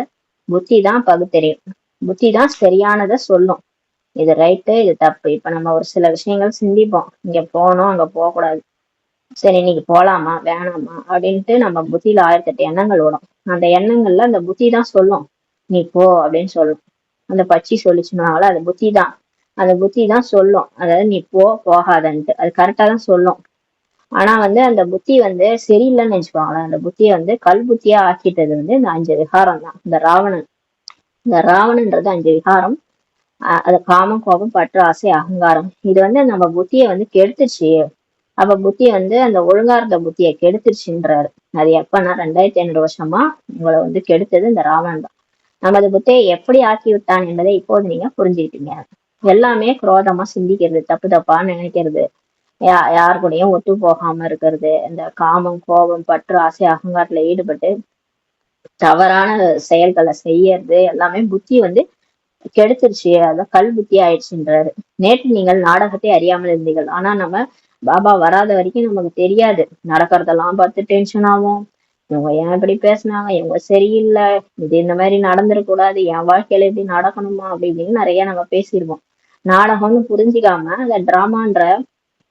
புத்தி தான் பகுத்தறியும். புத்தி தான் சரியானதை சொல்லும். இது ரைட்டு, இது தப்பு. இப்ப நம்ம ஒரு சில விஷயங்கள் சிந்திப்போம், இங்க போகணும் அங்க போகக்கூடாது, சரி இன்னைக்கு போலாமா வேணாமா அப்படின்ட்டு நம்ம புத்தியில 1008 எண்ணங்கள் ஓடும். அந்த எண்ணங்கள்ல அந்த புத்தி தான் சொல்லும், நீ போ அப்படின்னு சொல்லும். அந்த பச்சி சொல்லிச்சுனால அது புத்தி தான், அந்த புத்தி தான் சொல்லும், அதாவது நீ போகாதன்ட்டு. அது கரெக்டா தான் சொல்லும். ஆனா அந்த புத்தி சரியில்லைன்னு நினைச்சுப்பாங்களே, அந்த புத்தியை கல் புத்தியா ஆக்கிட்டது இந்த 5 விகாரம் தான். இந்த ராவணன்றது 5 விகாரம். அது காமம், கோபம், பற்று, ஆசை, அகங்காரம். இது நம்ம புத்தியை கெடுத்துச்சு. அப்ப புத்தி அந்த ஒழுங்கா இருந்த புத்தியை கெடுத்துருச்சுன்றாரு. அது எப்பன்னா 2500 வருஷமா உங்களை கெடுத்தது இந்த ராவணன் தான். நமது புத்தியை எப்படி ஆக்கி விட்டான் என்பதை இப்போது நீங்க புரிஞ்சுக்கிட்டீங்க. எல்லாமே குரோதமா சிந்திக்கிறது, தப்பு தப்பா நினைக்கிறது, யாரு கூடயும் ஒத்து போகாம இருக்கிறது, இந்த காமம், கோபம், பற்று, ஆசை, அகங்காரத்துல ஈடுபட்டு தவறான செயல்களை செய்யறது எல்லாமே புத்தி கெடுத்துருச்சு. அதான் கல் புத்தி ஆயிடுச்சுன்றாரு. நேற்று நீங்கள் நாடகத்தை அறியாமல் இருந்தீர்கள். ஆனா நம்ம பாபா வராத வரைக்கும் நமக்கு தெரியாது. நடக்கிறதெல்லாம் பார்த்து டென்ஷன் ஆகும். இவங்க ஏன் இப்படி பேசினாங்க, இவங்க சரியில்லை, இது இந்த மாதிரி நடந்துடக்கூடாது, என் வாழ்க்கையில இப்படி நடக்கணுமா அப்படி இப்படின்னு நிறைய நம்ம பேசியிருப்போம். நாடகம்னு புரிஞ்சுக்காம அந்த டிராமான்ற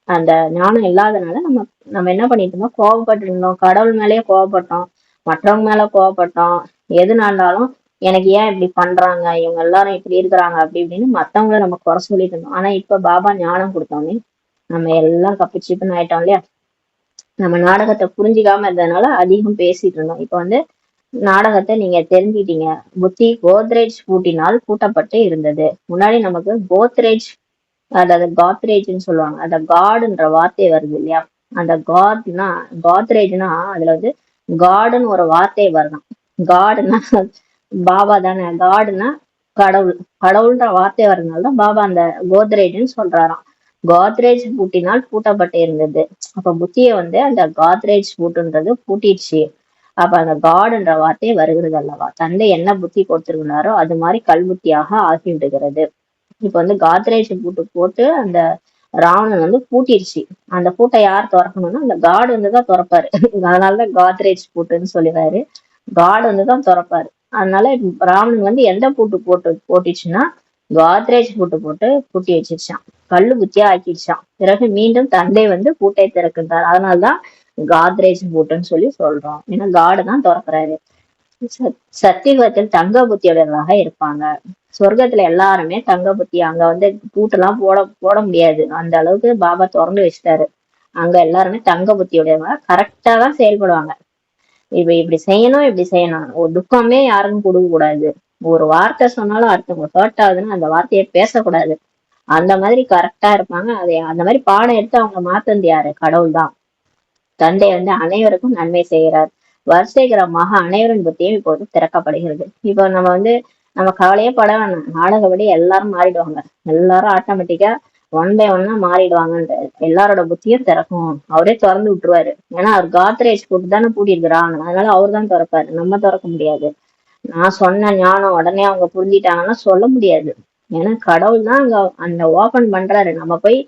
அந்த ஞானம் இல்லாதனால நம்ம நம்ம என்ன பண்ணிட்டு இருந்தோம், கோவப்பட்டு இருந்தோம். கடவுள் மேலேயே கோவப்பட்டோம், மற்றவங்க மேல கோவப்பட்டோம். எது நடந்தாலும் எனக்கு ஏன் இப்படி பண்றாங்க, இவங்க எல்லாரும் இப்படி இருக்கிறாங்க அப்படி இப்படின்னு மத்தவங்கள நம்ம குறை சொல்லிட்டு இருந்தோம். ஆனா இப்ப பாபா ஞானம் கொடுத்தோன்னே நம்ம எல்லாம் கப்பிச்சிப்புன்னு ஆயிட்டோம் இல்லையா. நம்ம நாடகத்தை புரிஞ்சுக்காம இருந்ததுனால அதிகம் பேசிட்டு இருந்தோம். இப்ப நாடகத்தை நீங்க தெரிஞ்சுக்கிட்டீங்க. புத்தி கோத்ரேஜ் பூட்டினால் பூட்டப்பட்டு இருந்தது. முன்னாடி நமக்கு கோத்ரேஜ், அதாவது காத்ரேஜ்னு சொல்லுவாங்க. அந்த காடுன்ற வார்த்தை வருது இல்லையா. அந்த காத்ரேஜ்னா அதுல காடுன்னு ஒரு வார்த்தை வரணும். காடுன்னா பாபா தானே. காடுன்னா கடவுள், கடவுள்ன்ற வார்த்தை வர்றதுனாலதான் பாபா அந்த கோத்ரேஜ்னு சொல்றாராம். காத்ரேஜ் பூட்டினால் பூட்டப்பட்டு இருந்தது. அப்ப புத்திய அந்த காத்ரேஜ் பூட்டுன்றது பூட்டிடுச்சு. அப்ப அந்த காடுன்ற வார்த்தை வருகிறது அல்லவா. தந்தை என்ன புத்தி கொடுத்திருக்கிறாரோ அது மாதிரி கல்புத்தியாக ஆகி விடுகிறது. இப்ப காத்ரேஜ் பூட்டு போட்டு அந்த ராவணன் பூட்டிருச்சு. அந்த பூட்டை யார் திறக்கணும்னா அந்த காடு தான் திறப்பாரு. அதனாலதான் காத்ரேஜ் பூட்டுன்னு சொல்லுவாரு. காடு தான் திறப்பாரு. அதனால ராவணன் எந்த பூட்டு போட்டுச்சுன்னா காத்ரேஜ் பூட்டு போட்டு பூட்டி வச்சிருச்சான், கல்லு புத்தியா ஆக்கிடுச்சான். பிறகு மீண்டும் தந்தை பூட்டை திறக்கின்றார். அதனாலதான் காத்ரேஜ் பூட்டுன்னு சொல்லி சொல்றோம். ஏன்னா காடு தான் திறக்கிறாரு. சத்தியுகத்தில் தங்க புத்தியுடையவர்களாக இருப்பாங்க. சொர்க்கத்துல எல்லாருமே தங்க புத்தி. அங்க பூட்டெல்லாம் போட முடியாது, அந்த அளவுக்கு பாபா திறந்து வச்சுட்டாரு. அங்க எல்லாருமே தங்க புத்தியுடையவங்க, கரெக்டா தான் செயல்படுவாங்க. இப்படி செய்யணும் இப்படி செய்யணும், ஒரு துக்கமே யாருக்கும் கொடுக்க கூடாது. ஒரு வார்த்தை சொன்னாலும் அடுத்தவங்க ஹர்ட் ஆகுதுன்னா அந்த வார்த்தையை பேசக்கூடாது. அந்த மாதிரி கரெக்டா இருப்பாங்க. அதை அந்த மாதிரி பாடம் எடுத்து அவங்க மாத்தந்து யாரு? கடவுள் தான். தந்தை அனைவருக்கும் நன்மை செய்கிறார். வரிசைகரமாக அனைவரின் புத்தியும் இப்போது திறக்கப்படுகிறது. இப்போ நம்ம நம்ம கவலையே பட வேணாம், நாடகப்படி எல்லாரும் மாறிடுவாங்க. எல்லாரும் ஆட்டோமேட்டிக்கா ஒன் பை ஒன்னா மாறிடுவாங்கன்ற எல்லாரோட புத்தியும் திறக்கும், அவரே திறந்து விட்டுருவாரு. ஏன்னா அவர் காத்ரேஜ் போட்டு தானே பூட்டியிருக்கிறாங்க, அதனால அவர் தான் திறப்பாரு, நம்ம திறக்க முடியாது. நான் சொன்ன ஞானம் உடனே அவங்க புரிஞ்சிட்டாங்கன்னா சொல்ல முடியாது. ஏன்னா கடவுள் தான் அங்க அந்த ஓபன் பண்றாரு. நம்ம போய்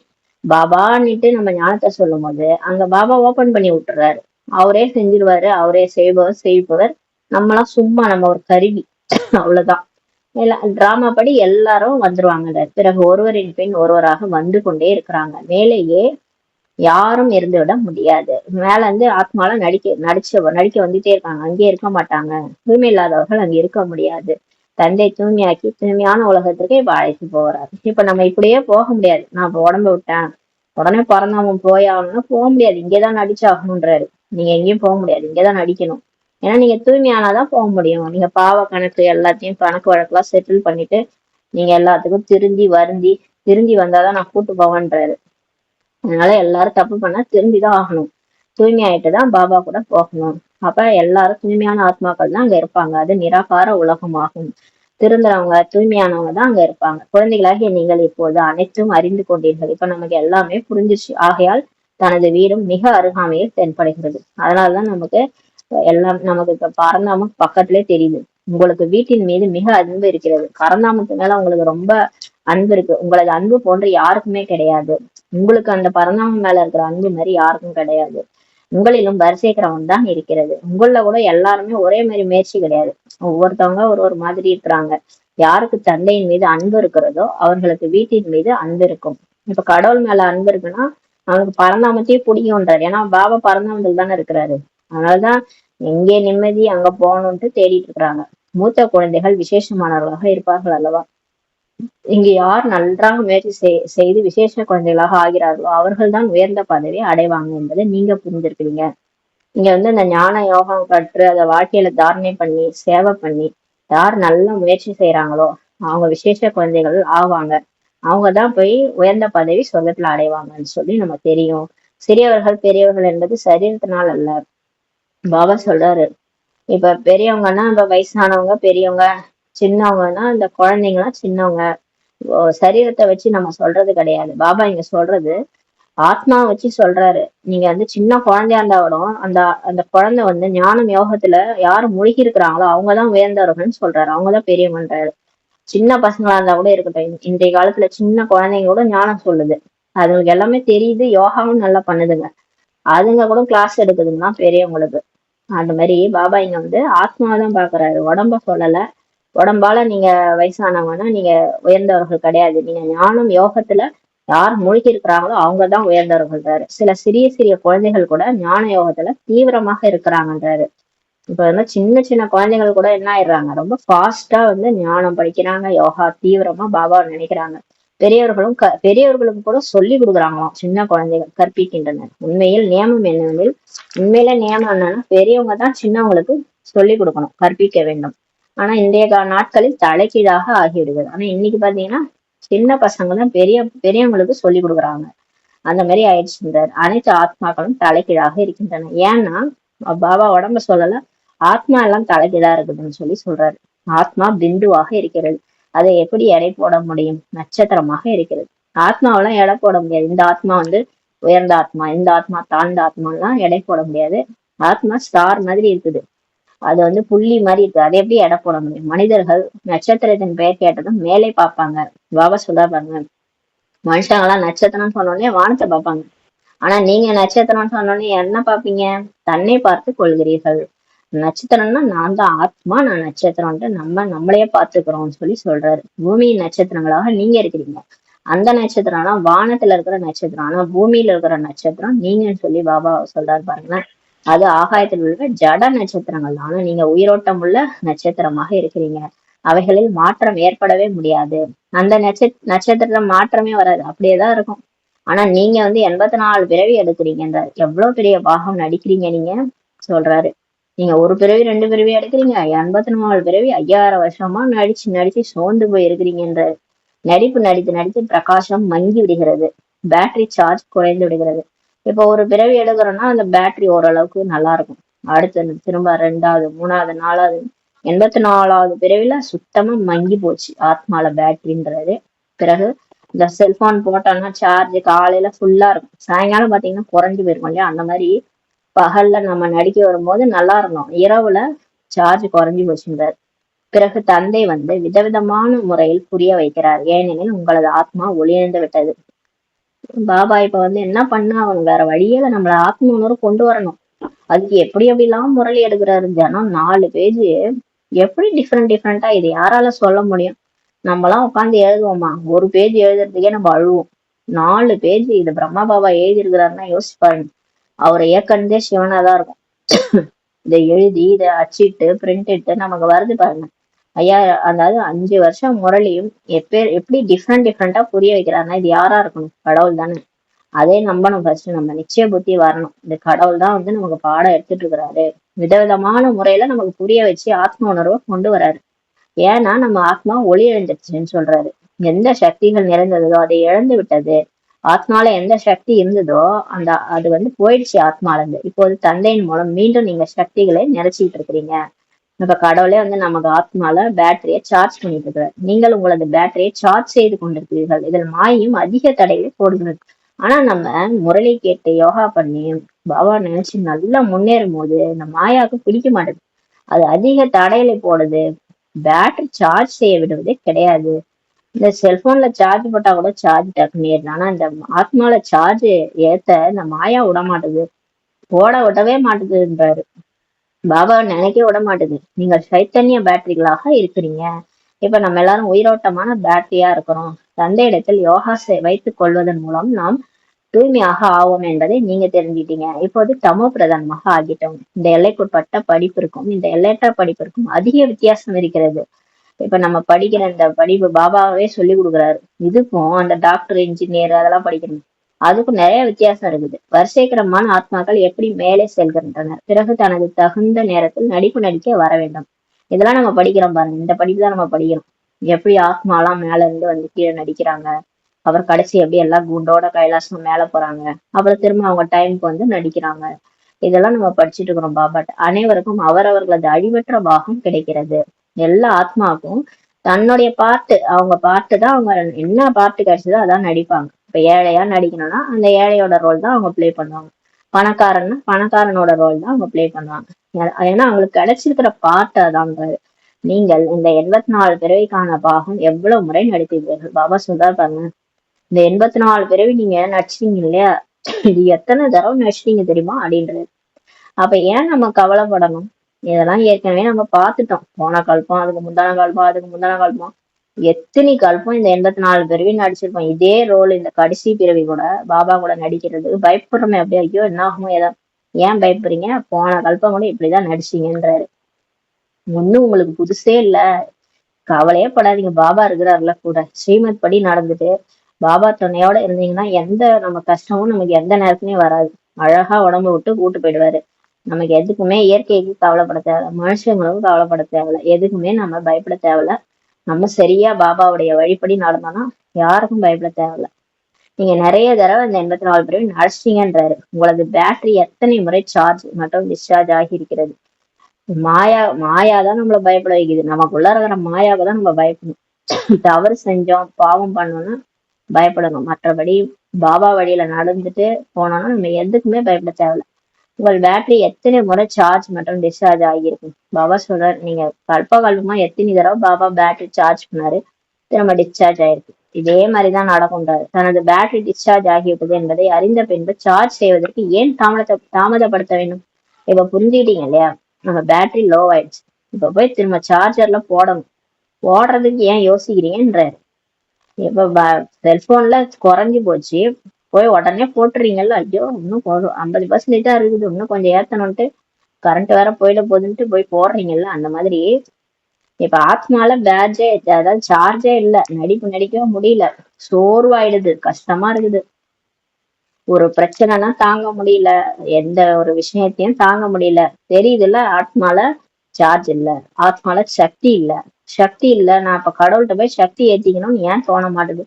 பாபான்னுட்டு நம்ம ஞானத்தை சொல்லும் போது அங்க பாபா ஓபன் பண்ணி விட்டுறாரு. அவரே செஞ்சிருவாரு, அவரே செய்பவர் செய்பவர். நம்மளாம் சும்மா, நம்ம ஒரு கருவி, அவ்வளவுதான். டிராமா படி எல்லாரும் வந்துருவாங்க. பிறகு ஒருவரின் பின் ஒருவராக வந்து கொண்டே இருக்கிறாங்க. மேலேயே யாரும் இருந்து விட முடியாது. மேல இருந்து ஆத்மால நடிக்க வந்துட்டே இருக்காங்க, அங்கேயே இருக்க மாட்டாங்க. தூய்மை இல்லாதவர்கள் அங்க இருக்க முடியாது. தந்தை தூய்மையாக்கி தூய்மையான உலகத்திற்கு இப்ப அழைத்து போகிறாரு. இப்ப நம்ம இப்படியே போக முடியாது. நான் இப்ப உடம்பு விட்டேன் உடனே பிறந்தவன் போய் ஆகணும்னா போக முடியாது, இங்கேதான் நடிச்சாகணுன்றாரு. நீங்க எங்கேயும் போக முடியாது, இங்கேதான் நடிக்கணும். ஏன்னா நீங்க தூய்மையானாதான் போக முடியும். நீங்க பாவ கணக்கு எல்லாத்தையும் கணக்கு வழக்கெல்லாம் செட்டில் பண்ணிட்டு நீங்க எல்லாத்துக்கும் திருந்தி வந்தாதான் நான் கூட்டு போவேன்றாரு. அதனால எல்லாரும் தப்பு பண்ணா திருந்திதான் ஆகணும். தூய்மை ஆயிட்டுதான் பாபா கூட போகணும். அப்ப எல்லாரும் தூய்மையான ஆத்மாக்கள் தான் அங்க இருப்பாங்க. அது நிராகார உலகமாகும். திருந்துறவங்க தூய்மையானவங்க தான் அங்க இருப்பாங்க. குழந்தைகளாகிய நீங்கள் இப்போது அனைத்தும் அறிந்து கொண்டீர்கள். இப்ப நமக்கு எல்லாமே புரிஞ்சிச்சு. ஆகையால் தனது வீடும் மிக அருகாமையில் தென்படுகிறது. அதனாலதான் நமக்கு எல்லாம் நமக்கு இப்ப பரந்தாமம் பக்கத்திலே தெரியுது. உங்களுக்கு வீட்டின் மீது மிக அன்பு இருக்கிறது. பரந்தாமத்து மேல உங்களுக்கு ரொம்ப அன்பு இருக்கு. உங்களது அன்பு போன்று யாருக்குமே கிடையாது. உங்களுக்கு அந்த பரந்தாமம் மேல இருக்கிற அன்பு மாதிரி யாருக்கும் கிடையாது. உங்களிலும் வரிசைக்கிறவன் தான் இருக்கிறது. உங்கள கூட எல்லாருமே ஒரே மாதிரி முயற்சி கிடையாது. ஒவ்வொருத்தவங்க ஒரு மாதிரி இருக்கிறாங்க. யாருக்கு தந்தையின் மீது அன்பு இருக்கிறதோ அவர்களுக்கு வீட்டின் மீது அன்பு இருக்கும். இப்ப கடவுள் மேல அன்பு இருக்குன்னா அவனுக்கு பரந்தாமத்தையே பிடிக்கும்ன்றாரு. ஏன்னா பாபா பரந்தாமத்தில் தானே இருக்கிறாரு. அதனாலதான் எங்கே நிம்மதி அங்க போகணும்ட்டு தேடிட்டு இருக்கிறாங்க. மூத்த குழந்தைகள் விசேஷமானவர்களாக இருப்பார்கள் அல்லவா? இங்கு யார் நன்றாக முயற்சி செய்து விசேஷ குழந்தைகளாக ஆகிறார்களோ அவர்கள் தான் உயர்ந்த பதவியை அடைவாங்க என்பதை நீங்க புரிஞ்சிருக்கிறீங்க. இங்க வந்து அந்த ஞான யோகம் கற்று அதை வாழ்க்கையில தாரணை பண்ணி சேவை பண்ணி யார் நல்ல முயற்சி செய்யறாங்களோ அவங்க விசேஷ குழந்தைகள் ஆவாங்க. அவங்கதான் போய் உயர்ந்த பதவி சொர்க்கத்துல அடைவாங்கன்னு சொல்லி நம்ம தெரியும். சிறியவர்கள் பெரியவர்கள் என்பது சரீரத்தினால் அல்ல. பாபா சொல்றாரு, இப்ப பெரியவங்கன்னா இப்ப வயசானவங்க பெரியவங்க, சின்னவங்கன்னா இந்த குழந்தைங்கலாம் சின்னவங்க. சரீரத்தை வச்சு நம்ம சொல்றது கிடையாது. பாபா இங்க சொல்றது ஆத்மாவை வச்சு சொல்றாரு. நீங்க வந்து சின்ன குழந்தையா இருந்தா கூட அந்த அந்த குழந்தை வந்து ஞானம் யோகத்துல யாரு மூழ்கி இருக்கிறாங்களோ அவங்கதான் உயர்ந்தவர்கள்னு சொல்றாரு. அவங்கதான் பெரியவங்கன்றாரு. சின்ன பசங்களா இருந்தா கூட இருக்கட்டும், இன்றைய காலத்துல சின்ன குழந்தைங்க கூட ஞானம் சொல்லுது. அதுங்களுக்கு எல்லாமே தெரியுது, யோகாவும் நல்லா பண்ணுதுங்க. அதுங்க கூட கிளாஸ் எடுக்குதுங்கன்னா பெரியவங்களுக்கு. அந்த மாதிரி பாபா இங்க வந்து ஆத்மாதான் பாக்குறாரு, உடம்ப சொல்லல. உடம்பால நீங்க வயசானவங்கன்னா நீங்க உயர்ந்தவர்கள் கிடையாது. நீங்க ஞானம் யோகத்துல யார் மூழ்கி இருக்கிறாங்களோ அவங்கதான் உயர்ந்தவர்கள்ன்றாரு. சில சிறிய சிறிய குழந்தைகள் கூட ஞான யோகத்துல தீவிரமாக இருக்கிறாங்கன்றாரு. இப்ப வந்து சின்ன சின்ன குழந்தைகள் கூட என்ன ஆயிடுறாங்க, ரொம்ப ஃபாஸ்டா வந்து ஞானம் படிக்கிறாங்க, யோகா தீவிரமா பாபா நினைக்கிறாங்க. பெரியவர்களுக்கு கூட சொல்லி கொடுக்குறாங்களாம். சின்ன குழந்தைகள் கற்பிக்கின்றனர். உண்மையில் நியமம் என்னவெனில், உண்மையில நியமம் என்னன்னா பெரியவங்க தான் சின்னவங்களுக்கு சொல்லி கொடுக்கணும், கற்பிக்க வேண்டும். ஆனா இன்றைய நாட்களில் தலைகீழாக ஆகிவிடுகிறது. ஆனா இன்னைக்கு பாத்தீங்கன்னா சின்ன பசங்க தான் பெரியவங்களுக்கு சொல்லி கொடுக்குறாங்க. அந்த மாதிரி ஆயிடுச்சுன்றார். அனைத்து ஆத்மாக்களும் தலைகீழாக இருக்கின்றன. ஏன்னா பாபா உடம்ப சொல்லல, ஆத்மா எல்லாம் தலைகீழா இருக்குதுன்னு சொல்லி சொல்றாரு. ஆத்மா பிந்துவாக இருக்கிறது. அதை எப்படி எடை போட முடியும்? நட்சத்திரமாக இருக்கிறது. ஆத்மாவெல்லாம் எடை போட முடியாது. இந்த ஆத்மா வந்து உயர்ந்த ஆத்மா, இந்த ஆத்மா தாழ்ந்த ஆத்மா எல்லாம் எடை போட முடியாது. ஆத்மா ஸ்டார் மாதிரி இருக்குது. அது வந்து புள்ளி மாதிரி இருக்கு. அதை எப்படி எடை போட முடியும்? மனிதர்கள் நட்சத்திரத்தின் பெயர் கேட்டதும் மேலே பார்ப்பாங்க. பாபா சொல்றாங்க, மனுஷங்கெல்லாம் நட்சத்திரம்னு சொன்னோடனே வானத்தை பார்ப்பாங்க. ஆனா நீங்க நட்சத்திரம்னு சொன்னோடனே என்ன பாப்பீங்க? தன்னை பார்த்து கொள்கிறீர்கள். நட்சத்திரம்னா நான் தான் ஆத்மா, நான் நட்சத்திரம்ட்டு நம்மளையே பார்த்துக்கிறோம்னு சொல்லி சொல்றாரு. பூமியின் நட்சத்திரங்களாக நீங்க இருக்கிறீங்க. அந்த நட்சத்திரம்னா வானத்துல இருக்கிற நட்சத்திரம், ஆனா பூமியில இருக்கிற நட்சத்திரம் நீங்கன்னு சொல்லி பாபா சொல்றாரு பாருங்களேன். அது ஆகாயத்தில் உள்ள ஜட நட்சத்திரங்கள். ஆனா நீங்க உயிரோட்டம் உள்ள நட்சத்திரமாக இருக்கிறீங்க. அவைகளில் மாற்றம் ஏற்படவே முடியாது. அந்த நட்சத்திரத்துல மாற்றமே வராது, அப்படியேதான் இருக்கும். ஆனா நீங்க வந்து 84 பிறவி எடுக்கிறீங்க. எவ்வளவு பெரிய பாகம் நடிக்கிறீங்க நீங்க சொல்றாரு. நீங்க ஒரு பிறவி 2 பிறவி எடுக்கிறீங்க, 84 பிறவி 5000 வருஷமா நடிச்சு நடிச்சு சோர்ந்து போய் இருக்கிறீங்கன்ற. நடிப்பு நடித்து நடித்து பிரகாசம் மங்கி விடுகிறது. பேட்டரி சார்ஜ் குறைந்து விடுகிறது. இப்ப ஒரு பிறவி எடுக்கிறோம்னா அந்த பேட்டரி ஓரளவுக்கு நல்லா இருக்கும். அடுத்து திரும்ப 2வது 3வது 4வது 84வது பிறவில சுத்தமா மங்கி போச்சு ஆத்மால பேட்டரின்றது. பிறகு இந்த செல்போன் போட்டோம்னா சார்ஜ் காலையில ஃபுல்லா இருக்கும், சாயங்காலம் பாத்தீங்கன்னா குறைஞ்சு போயிருக்கும் இல்லையா. அந்த மாதிரி பகல்ல நம்ம நடிக்க வரும்போது நல்லா இருந்தோம், இரவுல சார்ஜ் குறைஞ்சு போச்சுன்றார். பிறகு தந்தை விதவிதமான முறையில் புரிய வைக்கிறார், ஏனெனில் உங்களது ஆத்மா ஒளியிழந்து விட்டது. பாபா இப்ப என்ன பண்ணா, அவங்க வேற வழியில நம்மள ஆத்ம உணர்வு கொண்டு வரணும். அதுக்கு எப்படி எப்படிலாம் முரளி எடுக்கிறாரு. தினம் 4 பேஜ், எப்படி டிஃப்ரெண்டா இது யாரால சொல்ல முடியும்? நம்மலாம் உட்காந்து எழுதுவோமா? ஒரு பேஜ் எழுதுறதுக்கே நம்ம அழுவோம். 4 பேஜ் இது பிரம்மா பாபா எழுதி இருக்கிறாருன்னா யோசிச்சு பாருங்க. அவரை இயக்கந்தே சிவனாதான் இருக்கும். இதை எழுதி இதை அச்சிட்டு பிரிண்ட் இட்டு நமக்கு வருது பாருங்க. ஐயா, அதாவது 5 வருஷம் முரளியும் எப்படி டிஃப்ரெண்டா புரிய வைக்கிறாருன்னா இது யாரா இருக்கணும்? கடவுள் தானே. அதே நம்பணும். ஃபர்ஸ்ட் நம்ம நிச்சய புத்தி வரணும். இந்த கடவுள் தான் நமக்கு பாடம் எடுத்துட்டு இருக்கிறாரு. விதவிதமான முறையில நமக்கு புரிய வச்சு ஆத்ம உணர்வை கொண்டு வராரு. ஏன்னா நம்ம ஆத்மா ஒளி இழந்துருச்சுன்னு சொல்றாரு. எந்த சக்திகள் நிறைந்ததோ அதை இழந்து விட்டது. ஆத்மால எந்த சக்தி இருந்ததோ அது போயிடுச்சு ஆத்மால இருந்து. இப்போது தந்தையின் மூலம் மீண்டும் நீங்க சக்திகளை நிறைச்சிட்டு இருக்கிறீங்க. இப்ப கடவுளே நமக்கு ஆத்மால பேட்டரியை சார்ஜ் பண்ணிட்டு இருக்கிறார். நீங்கள் உங்களது பேட்டரியை சார்ஜ் செய்து கொண்டிருக்கிறீர்கள். இதில் மாயும் அதிக தடைகளை போடுகிறது. ஆனா நம்ம முரளி கேட்டு யோகா பண்ணி பாபா நினைச்சு நல்லா முன்னேறும் போது இந்த மாயாவுக்கு பிடிக்க மாட்டேது. அது அதிக தடையில போடுது. பேட்டரி சார்ஜ் செய்ய விடுவதே கிடையாது. இந்த செல்போன்ல சார்ஜ் போட்டா கூட சார்ஜ் டக்குன்னு ஏறுது. ஆனா இந்த ஆத்மால சார்ஜ் ஏத்த இந்த மாயா விட மாட்டுது, போட விடவே மாட்டுதுன்றாரு. பாபா நினைக்க விட மாட்டுது. நீங்கள் சைத்தன்ய பேட்டரிகளாக இருக்கிறீங்க. இப்ப நம்ம எல்லாரும் உயிரோட்டமான பேட்டரியா இருக்கிறோம். தந்தை இடத்தில் யோகா வைத்துக் கொள்வதன் மூலம் நாம் தூய்மையாக ஆவோம் என்பதை நீங்க தெரிஞ்சுட்டீங்க. இப்போது தமோ பிரதானமாக ஆகிட்டோம். இந்த எல்லைக்குட்பட்ட படிப்பிற்கும் இந்த எல்லையற்ற படிப்பிற்கும் அதிக வித்தியாசம் இருக்கிறது. இப்ப நம்ம படிக்கிற இந்த படிப்பு பாபாவே சொல்லி கொடுக்குறாரு. இதுக்கும் அந்த டாக்டர் இன்ஜினியர் அதெல்லாம் படிக்கணும், அதுக்கும் நிறைய வித்தியாசம் இருக்குது. வரிசைக்கிரமான ஆத்மாக்கள் எப்படி மேலே செல்கின்றனர். பிறகு தனது தகுந்த நேரத்தில் நடிப்பு நடிக்க வர வேண்டும். இதெல்லாம் நம்ம படிக்கிறோம் பாருங்க. இந்த படிப்பு தான் நம்ம படிக்கிறோம். எப்படி ஆத்மாலாம் மேல இருந்து கீழே நடிக்கிறாங்க, அப்புறம் கடைசி எப்படி எல்லாம் குண்டோட கைலாசம் மேல போறாங்க, அப்புறம் திரும்ப அவங்க டைமுக்கு நடிக்கிறாங்க. இதெல்லாம் நம்ம படிச்சுட்டு இருக்கிறோம். பாபாட்ட அனைவருக்கும் அவரவர்களது அழிவற்ற பாகம் கிடைக்கிறது. எல்லா ஆத்மாவுக்கும் தன்னுடைய பாட்டு, அவங்க பாட்டு தான், அவங்க என்ன பாட்டு கிடைச்சதோ அதான் நடிப்பாங்க. இப்ப ஏழையா நடிக்கணும்னா அந்த ஏழையோட ரோல் தான் அவங்க பிளே பண்ணுவாங்க. பணக்காரன்னா பணக்காரனோட ரோல் தான் அவங்க பிளே பண்ணுவாங்க. ஏன்னா அவங்களுக்கு கிடைச்சிருக்கிற பாட்டு அதான்றாரு. நீங்கள் இந்த 84 பிறவிக்கான பாகம் எவ்வளவு முறை நடித்தீர்கள்? பாபா சொல்றாரு பாருங்க. இந்த 84 பிறவி நீங்க நடிச்சீங்க இல்லையா, இது எத்தனை தடவை நடிச்சிட்டீங்க தெரியுமா அப்படின்றது. அப்ப ஏன் நம்ம கவலைப்படணும்? இதெல்லாம் ஏற்கனவே நம்ம பார்த்துட்டோம். போன கல்பம், அதுக்கு முந்தான கல்பம், அதுக்கு முந்தான கல்பம், எத்தனை கல்பம் இந்த 84 பிறவி நடிச்சிருப்போம். இதே ரோல் இந்த கடைசி பிறவி கூட பாபா கூட நடிக்கிறது பயப்படுறோமே. அப்படியே ஐயோ என்ன ஆகுமோ ஏதோ. ஏன் பயப்படுறீங்க? போன கல்பம் கூட இப்படிதான் நடிச்சீங்கன்றாரு. ஒண்ணும் உங்களுக்கு புதுசே இல்ல, கவலையே படாதீங்க. பாபா இருக்கிறாருல கூட. ஸ்ரீமத் படி நடந்துட்டு பாபா துணையோட இருந்தீங்கன்னா எந்த நம்ம கஷ்டமும் நமக்கு எந்த நேரத்துலயும் வராது. அழகா உடம்பு விட்டு கூட்டு போயிடுவாரு. நமக்கு எதுக்குமே இயற்கைக்கு கவலைப்பட தேவையில்ல, மனுஷங்களுக்கும் கவலைப்பட தேவையில்ல, எதுக்குமே நம்ம பயப்பட தேவையில்ல. நம்ம சரியா பாபாவுடைய வழிபடி நடந்தோம்னா யாருக்கும் பயப்பட தேவையில்ல. நீங்க நிறைய தடவை இந்த 84 பிறவி நடிச்சிட்டீங்கன்றாரு. உங்களது பேட்டரி எத்தனை முறை சார்ஜ் மற்றும் டிஸ்சார்ஜ் ஆகி இருக்கிறது? மாயாதான் நம்மள பயப்பட வைக்குது. நமக்குள்ள இருக்கிற மாயாவை தான் நம்ம பயப்படணும். தவறு செஞ்சோம், பாவம் பண்ணோம்னா பயப்படணும். மற்றபடி பாபா வழியில நடந்துட்டு போனோம்னா நம்ம எதுக்குமே பயப்பட தேவையில்ல. உங்கள் பேட்டரி எத்தனை முறை சார்ஜ் மற்றும் டிஸ்சார்ஜ் ஆகியிருக்கு? பாபா சொல்றாரு, நீங்க கல்பமா எத்தனை தடவை பாபா பேட்டரி சார்ஜ் பண்ணாரு, திரும்ப டிஸ்சார்ஜ் ஆயிருக்கு. இதே மாதிரிதான் நடக்கும்ன்றாரு. தனது பேட்டரி டிஸ்சார்ஜ் ஆகிவிட்டது என்பதை அறிந்த பின்பு சார்ஜ் செய்வதற்கு ஏன் தாமதப்படுத்த வேண்டும்? இப்ப புரிஞ்சுக்கிட்டீங்க இல்லையா? நம்ம பேட்டரி லோ ஆயிடுச்சு, இப்ப போய் திரும்ப சார்ஜர்ல போடுறதுக்கு ஏன் யோசிக்கிறீங்கன்றாரு. இப்ப செல்போன்ல குறைஞ்சு போச்சு, போய் உடனே போட்டுறீங்கல்ல. ஐயோ இன்னும் 50% தான் இருக்குது, இன்னும் கொஞ்சம் ஏத்தணும்ட்டு கரண்ட் வேற போயிட போகுதுன்ட்டு போய் போடுறீங்கல்ல. அந்த மாதிரி இப்ப ஆத்மால அதாவது சார்ஜே இல்ல, நடிக்கவே முடியல, சோர்வாயிடுது, கஷ்டமா இருக்குது. ஒரு பிரச்சனைனா தாங்க முடியல, எந்த ஒரு விஷயத்தையும் தாங்க முடியல. தெரியுதுல்ல, ஆத்மால சார்ஜ் இல்ல, ஆத்மால சக்தி இல்ல. நான் இப்ப கடவுள்கிட்ட போய் சக்தி ஏத்திக்கணும்னு ஏன் தோண மாட்டுது?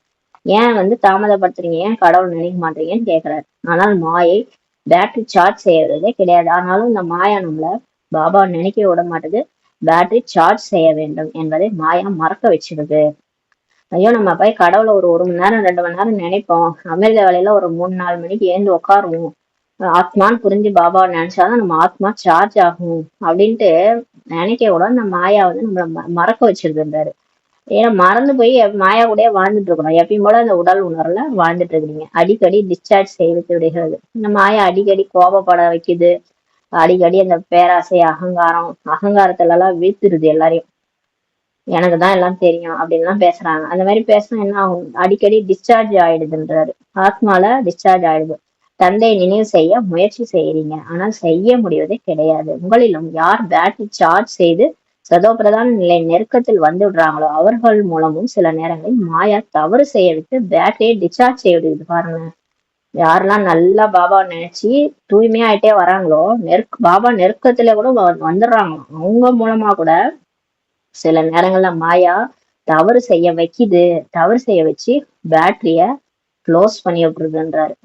ஏன் தாமதப்படுத்துறீங்க? ஏன் கடவுள் நினைக்க மாட்டீங்கன்னு கேக்குறாரு. ஆனால் மாயை பேட்டரி சார்ஜ் செய்யறதே கிடையாது. ஆனாலும் இந்த மாயா நம்மள பாபா நினைக்க விட மாட்டுது. பேட்டரி சார்ஜ் செய்ய வேண்டும் என்பதை மாயா மறக்க வச்சிருது. ஐயோ, நம்ம போய் கடவுளை ஒரு மணி நேரம் 2 மணி நேரம் நினைப்போம். அமிர்த வேலையில ஒரு 3-4 மணிக்கு ஏந்து உட்காருவோம். ஆத்மான்னு புரிஞ்சு பாபாவை நினைச்சாதான் நம்ம ஆத்மா சார்ஜ் ஆகும் அப்படின்ட்டு நினைக்க கூட அந்த மாயா வந்து நம்மள மறக்க வச்சிருந்தாரு. ஏன்னா மறந்து போய் மாயா கூடயே வாழ்ந்துட்டு இருக்கணும். எப்பயும் போல அந்த உடல் உணர்வுல வாழ்ந்துட்டு இருக்கீங்க. அடிக்கடி டிஸ்சார்ஜ் செய்து விடுகிறது. இந்த மாயா அடிக்கடி கோபப்பட வைக்குது. அடிக்கடி அந்த பேராசை, அகங்காரத்துல எல்லாம் வீழ்த்துருது எல்லாரையும். எனக்கு தான் எல்லாம் தெரியும் அப்படின்லாம் பேசுறாங்க. அந்த மாதிரி பேசினா என்ன ஆகும்? அடிக்கடி டிஸ்சார்ஜ் ஆயிடுதுன்றாரு. ஆத்மால டிஸ்சார்ஜ் ஆயிடுது. தந்தையை நினைவு செய்ய முயற்சி செய்யறீங்க, ஆனால் செய்ய முடிவதே கிடையாது. உங்களிலும் யார் பேட்டரி சார்ஜ் செய்து சதோபிரதான நிலை நெருக்கத்தில் வந்து விடுறாங்களோ அவர்கள் மூலமும் சில நேரங்களில் மாயா தவறு செய்ய விட்டு பேட்டரியை டிஸ்சார்ஜ் செய்ய விடுது. பாருங்க, யாரெல்லாம் நல்லா பாபாவை நினைச்சு தூய்மையாயிட்டே வராங்களோ பாபா நெருக்கத்துல கூட வந்துடுறாங்க. அவங்க மூலமா கூட சில நேரங்கள்ல மாயா தவறு செய்ய வைக்குது. தவறு செய்ய வச்சு பேட்டரிய க்ளோஸ் பண்ணி விட்டுருதுன்றாரு.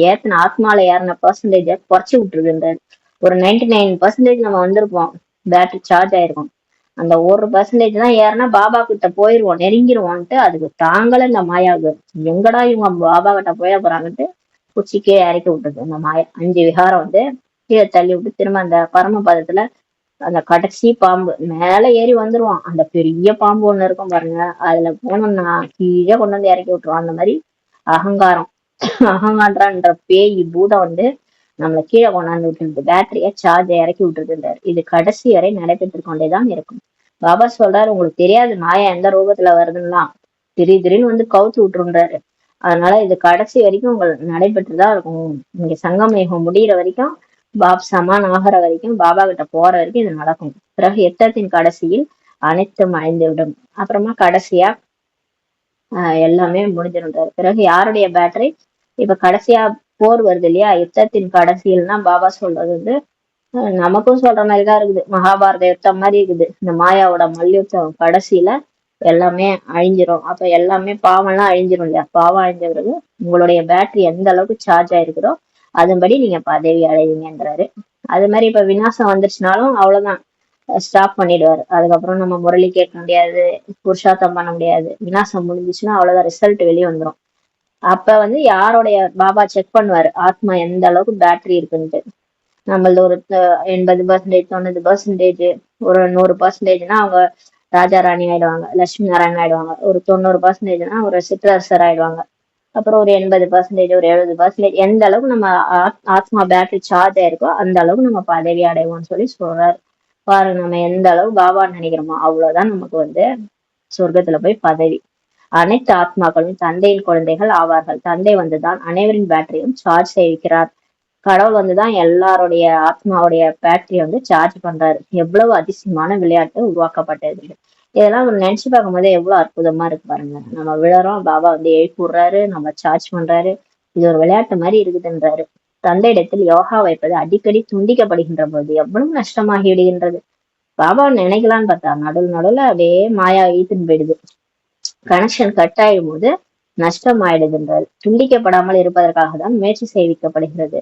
ஏத்தன ஆத்மால ஏறின பர்சன்டேஜ குறைச்சி விட்டுருதுன்றாரு. ஒரு 99% நம்ம வந்திருப்போம், பேட்டரி சார்ஜ் ஆயிருக்கும். அந்த 1% தான் ஏறினா பாபா கிட்ட போயிருவோம், நெருங்கிருவோம்ட்டு அதுக்கு தாங்களே இந்த மாயாவுக்கு எங்கடா இவங்க பாபா கிட்ட போய போறாங்கன்ட்டு குச்சி கீழே இறக்கி விட்டுருது. அந்த மாயா 5 விகாரம் வந்து கீழே தள்ளி விட்டு திரும்ப அந்த பரமபதத்துல அந்த கடைசி பாம்பு மேல ஏறி வந்துருவான். அந்த பெரிய பாம்பு ஒண்ணு இருக்கும் பாருங்க, அதுல போனோம்னா கீழே கொண்டு வந்து இறக்கி விட்டுருவான். அந்த மாதிரி அகங்காரம் அகங்காரன்ற பேய் பூதம் வந்து நம்மள கீழே கொண்டாந்து விட்டுருது. பேட்டரிய சார்ஜ இறக்கி விட்டுருதுன்றாரு. இது கடைசி வரை நடைபெற்று கொண்டேதான் இருக்கும். பாபா சொல்றாரு, உங்களுக்கு தெரியாது மாயா எந்த ரூபத்துல வருதுன்னா, திடீர்னு வந்து கவுத்து விட்டுருன்றாரு. அதனால இது கடைசி வரைக்கும் உங்களுக்கு நடைபெற்றுதான் இருக்கும். இங்க சங்கமேகம் முடியிற வரைக்கும், சமான் ஆகிற வரைக்கும், பாபா கிட்ட போற வரைக்கும் இது நடக்கும். பிறகு யுத்தத்தின் கடைசியில் அனைத்தும் அழிந்துவிடும். அப்புறமா கடைசியா எல்லாமே முடிஞ்சிருந்தாரு. பிறகு யாருடைய பேட்டரி இப்ப கடைசியா போர் வருது இல்லையா, யுத்தத்தின் கடைசியில்னா பாபா சொல்றது வந்து நமக்கும் சொல்ற மாதிரிதான் இருக்குது. மகாபாரத யுத்தம் மாதிரி இருக்குது. இந்த மாயாவோட மல்யுத்தம் கடைசியில எல்லாமே அழிஞ்சிரும். அப்ப எல்லாமே பாவம் எல்லாம் அழிஞ்சிரும் இல்லையா. பாவம் அழிஞ்ச பிறகு உங்களுடைய பேட்டரி எந்த அளவுக்கு சார்ஜ் ஆயிருக்குதோ அதன்படி நீங்க பதவி அடைவீங்கன்றாரு. அது மாதிரி இப்ப விநாசம் வந்துருச்சுனாலும் அவ்வளவுதான், ஸ்டாப் பண்ணிடுவாரு. அதுக்கப்புறம் நம்ம முரளி கேட்க முடியாது, புருஷார்த்தம் பண்ண முடியாது. விநாசம் முடிஞ்சிச்சுன்னா அவ்வளவுதான், ரிசல்ட் வெளியே வந்துடும். அப்ப வந்து யாருடைய பாபா செக் பண்ணுவாரு ஆத்மா எந்த அளவுக்கு பேட்டரி இருக்குன்ட்டு. நம்மளது ஒரு 80%, 90%, ஒரு 100%னா அவங்க ராஜா ராணி ஆயிடுவாங்க, லட்சுமி நாராயணன் ஆயிடுவாங்க. ஒரு 90%னா ஒரு சிற்றரசர் ஆயிடுவாங்க. அப்புறம் ஒரு 80%, ஒரு 70%, எந்த அளவுக்கு நம்ம ஆத்மா பேட்டரி சார்ஜ் ஆயிருக்கோ அந்த அளவுக்கு நம்ம பதவி அடைவோம்னு சொல்றாரு. பாருங்க, நம்ம எந்த அளவு பாபா நினைக்கிறோமோ அவ்வளவுதான் நமக்கு வந்து சொர்க்கத்துல போய் பதவி. அனைத்து ஆத்மாக்களும் தந்தையின் குழந்தைகள் ஆவார்கள். தந்தை வந்துதான் அனைவரின் பேட்டரியும் சார்ஜ் செய்கிறார். கடவுள் வந்துதான் எல்லாருடைய ஆத்மாவுடைய பேட்டரி வந்து சார்ஜ் பண்றாரு. எவ்வளவு அதிசயமான விளையாட்டு உருவாக்கப்பட்டது. இதெல்லாம் நினைச்சு பார்க்கும் போதே எவ்வளவு அற்புதமா இருக்கு பாருங்க. நம்ம விழறோம், பாபா வந்து எழுப்பி விடுறாரு, நம்ம சார்ஜ் பண்றாரு. இது ஒரு விளையாட்டு மாதிரி இருக்குதுன்றாரு. தந்தை இடத்தில் யோகா வைப்பது அடிக்கடி துண்டிக்கப்படுகின்ற போது எவ்வளவு நஷ்டமாகி விடுகின்றது. பாபா நினைக்கலான்னு பார்த்தா நடுவுல அப்படியே மாயா ஈத்துன்னு போயிடுது. கனெக்ஷன் கட் ஆயிடும் போது நஷ்டம் ஆயிடுதுன்றாரு. துண்டிக்கப்படாமல் இருப்பதற்காக தான் முயற்சி செய்விக்கப்படுகிறது.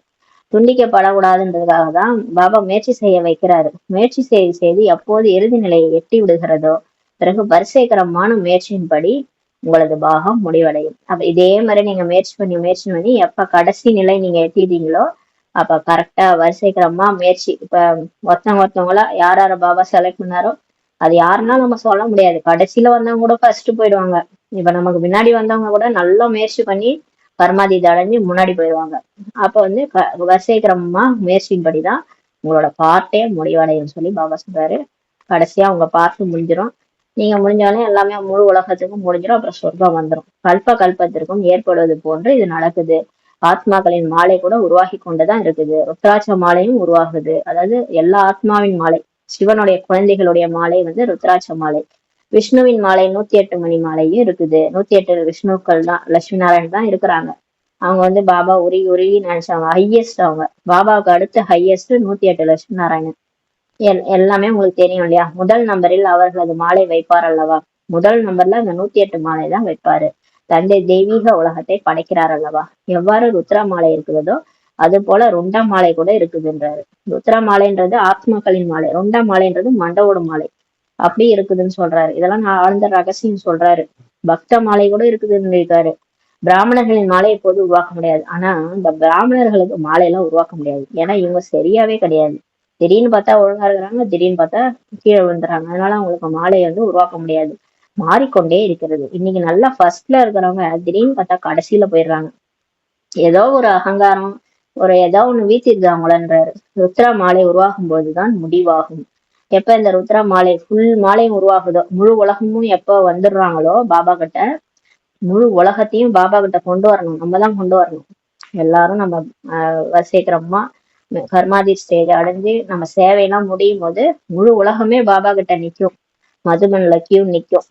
துண்டிக்கப்படக்கூடாதுன்றதுக்காக தான் பாபா முயற்சி செய்ய வைக்கிறாரு. முயற்சி செய்து எப்போது இறுதி நிலையை எட்டி விடுகிறதோ பிறகு வரிசைகரமான முயற்சியின்படி உங்களது பாகம் முடிவடையும். அப்ப இதே மாதிரி நீங்க முயற்சி பண்ணி எப்ப கடைசி நிலை நீங்க எட்டிட்டீங்களோ அப்ப கரெக்டா வரிசைகரமா முயற்சி. இப்ப ஒருத்தவங்களா யார பாபா செலக்ட் பண்ணாரோ அது யாருன்னா நம்ம சொல்ல முடியாது. கடைசியில வந்தவங்க கூட ஃபர்ஸ்ட் போயிடுவாங்க. இப்ப நமக்கு முன்னாடி வந்தவங்க கூட நல்லா முயற்சி பண்ணி பரமாதீத அடைஞ்சு முன்னாடி போயிடுவாங்க. அப்ப வந்து வரிசை கிரமமா முயற்சியின்படிதான் உங்களோட பார்ட்டே முடிவடையும் சொல்லி பாபா சொல்றாரு. கடைசியா உங்க பார்ட்டு முடிஞ்சிடும். நீங்க முடிஞ்சாலும் எல்லாமே முழு உலகத்துக்கும் முடிஞ்சிடும். அப்புறம் சொர்க்கம் வந்துடும். கல்பத்திற்கும் ஏற்படுவது போன்று இது நடக்குது. ஆத்மாக்களின் மாலை கூட உருவாகி கொண்டுதான் இருக்குது. ருத்ராட்ச மாலையும் உருவாகுது. அதாவது எல்லா ஆத்மாவின் மாலை, சிவனுடைய குழந்தைகளுடைய மாலை வந்து ருத்ராட்ச மாலை. விஷ்ணுவின் மாலை 108 மணி மாலையும் இருக்குது. 108 விஷ்ணுக்கள் தான், லட்சுமி நாராயணன் தான் இருக்கிறாங்க. அவங்க வந்து பாபா உருகி நினைச்சவங்க, ஹையஸ்ட். அவங்க பாபாவுக்கு அடுத்து ஹையஸ்ட் 108 லட்சுமி நாராயணன். எல்லாமே உங்களுக்கு தெரியும் இல்லையா. முதல் நம்பரில் அவர்களது மாலை வைப்பார் அல்லவா. முதல் நம்பர்ல அந்த 108 மாலை தான் வைப்பாரு. தந்தை தெய்வீக உலகத்தை படைக்கிறார் அல்லவா. எவ்வாறு ருத்ரா மாலை இருக்கிறதோ அது போல ருண்ட மாலை கூட இருக்குதுன்றாரு. ருத்ர மாலைன்றது ஆத்மாக்களின் மாலை, ருண்ட மாலைன்றது மண்டவோட மாலை, அப்படி இருக்குதுன்னு சொல்றாரு. இதெல்லாம் நான் ஆழ்ந்த ரகசியம் சொல்றாரு. பக்த மாலை கூட இருக்குதுன்னு இருக்காரு. பிராமணர்களின் மாலை எப்போது உருவாக்க முடியாது. ஆனா இந்த பிராமணர்களுக்கு மாலை எல்லாம் உருவாக்க முடியாது. ஏன்னா இவங்க சரியாவே கிடையாது. திடீர்னு பார்த்தா ஒழுங்கா இருக்கிறாங்க, திடீர்னு பார்த்தா கீழே விழுந்துறாங்க. அதனால அவங்களுக்கு மாலை வந்து உருவாக்க முடியாது. மாறிக்கொண்டே இருக்கிறது. இன்னைக்கு நல்லா ஃபர்ஸ்ட்ல இருக்கிறவங்க திடீர்னு பார்த்தா கடைசியில போயிடுறாங்க. ஏதோ ஒரு அகங்காரம், ஒரு ஏதோ ஒண்ணு வீத்திருது அவங்களன்றாரு. ருத்ரா மாலை உருவாகும் போதுதான் முடிவாகும். எப்ப இந்த ருத்ரா மாலை ஃபுல் மாலையும் உருவாகுதோ, முழு உலகமும் எப்ப வந்துடுறாங்களோ பாபா கிட்ட, முழு உலகத்தையும் பாபா கிட்ட கொண்டு வரணும். நம்ம தான் கொண்டு வரணும். எல்லாரும் நம்ம வசீக்கிரமா கர்மாதி ஸ்டேஜ் அடைஞ்சு நம்ம சேவையெல்லாம் முடியும் போது முழு உலகமே பாபா கிட்ட நிக்கும். மதுபன்ல கியூ நிக்கும்.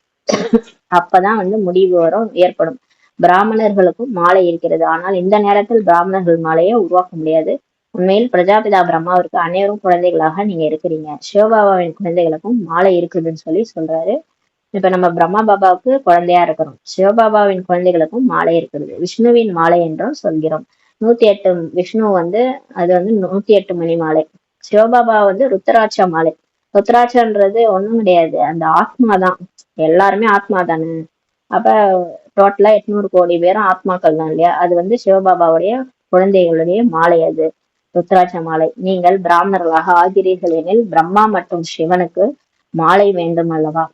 அப்பதான் வந்து முடிவு வரும், ஏற்படும். பிராமணர்களுக்கும் மாலை இருக்கிறது. ஆனால் இந்த நேரத்தில் பிராமணர்கள் மாலையை உருவாக்க முடியாது. உண்மையில் பிரஜாபிதா பிரம்மாவிற்கு அனைவரும் குழந்தைகளாக நீங்க இருக்கிறீங்க. சிவபாபாவின் குழந்தைகளுக்கும் மாலை இருக்குதுன்னு சொல்லி சொல்றாரு. இப்ப நம்ம பிரம்மா பாபாவுக்கு குழந்தையா இருக்கிறோம். சிவபாபாவின் குழந்தைகளுக்கும் மாலை இருக்கிறது. விஷ்ணுவின் மாலை என்றும் சொல்கிறோம். 108 விஷ்ணு வந்து அது வந்து 108 மணி மாலை. சிவபாபா வந்து ருத்ராட்ச மாலை. ருத்ராட்சன்றது ஒண்ணும் கிடையாது, அந்த ஆத்மா தான். எல்லாருமே ஆத்மா தானே. அப்ப டோட்டலா 800 கோடி பேரும் ஆத்மாக்கள் தான் இல்லையா. அது வந்து சிவபாபாவுடைய குழந்தைகளுடைய மாலை அது, ருத்ராட்ச மாலை. நீங்கள் பிராமணர்களாக ஆகிறீர்கள் எனில் பிரம்மா மற்றும் சிவனுக்கு மாலை வேண்டும் அல்லவா.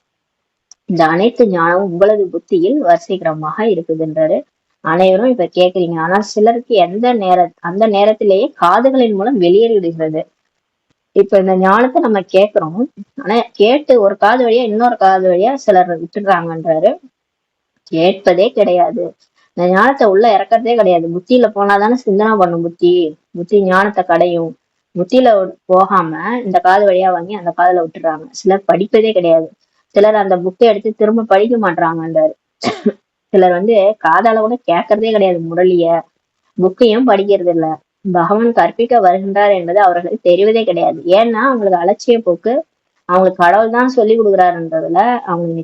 இந்த அனைத்து ஞானமும் உங்களது புத்தியில் வசீகரமாக இருக்குதுன்றாரு. அனைவரும் இப்ப கேக்குறீங்க. ஆனால் சிலருக்கு அந்த நேரத்திலேயே காதுகளின் மூலம் வெளியேறிடுகிறது. இப்ப இந்த ஞானத்தை நம்ம கேட்கிறோம். ஆனா கேட்டு ஒரு காது வழியா இன்னொரு காது வழியா சிலர் விட்டுடுறாங்கன்றாரு. கேட்பதே கிடையாது. இந்த ஞானத்தை உள்ள இறக்கறதே கிடையாது. புத்தியில போனாதானே சிந்தனை பண்ணும் புத்தி. புத்தி ஞானத்தை கடையும். புத்தியில போகாம இந்த காது வழியா வாங்கி அந்த காதுல விட்டுறாங்க. சிலர் படிப்பதே கிடையாது. சிலர் அந்த புக்கை எடுத்து திரும்ப படிக்க மாட்டாங்கன்றாரு. சிலர் வந்து காதால கூட கேட்கறதே கிடையாது முரளிய, புக்கையும் படிக்கிறது இல்ல. பகவான் கற்பிக்க வருகின்றார் என்பது அவர்களுக்கு தெரிவதே கிடையாது. ஏன்னா அவங்களுக்கு அலட்சிய போக்கு. அவங்களுக்கு கடவுள் தான் சொல்லி கொடுக்குறாருன்றதுல அவங்களுக்கு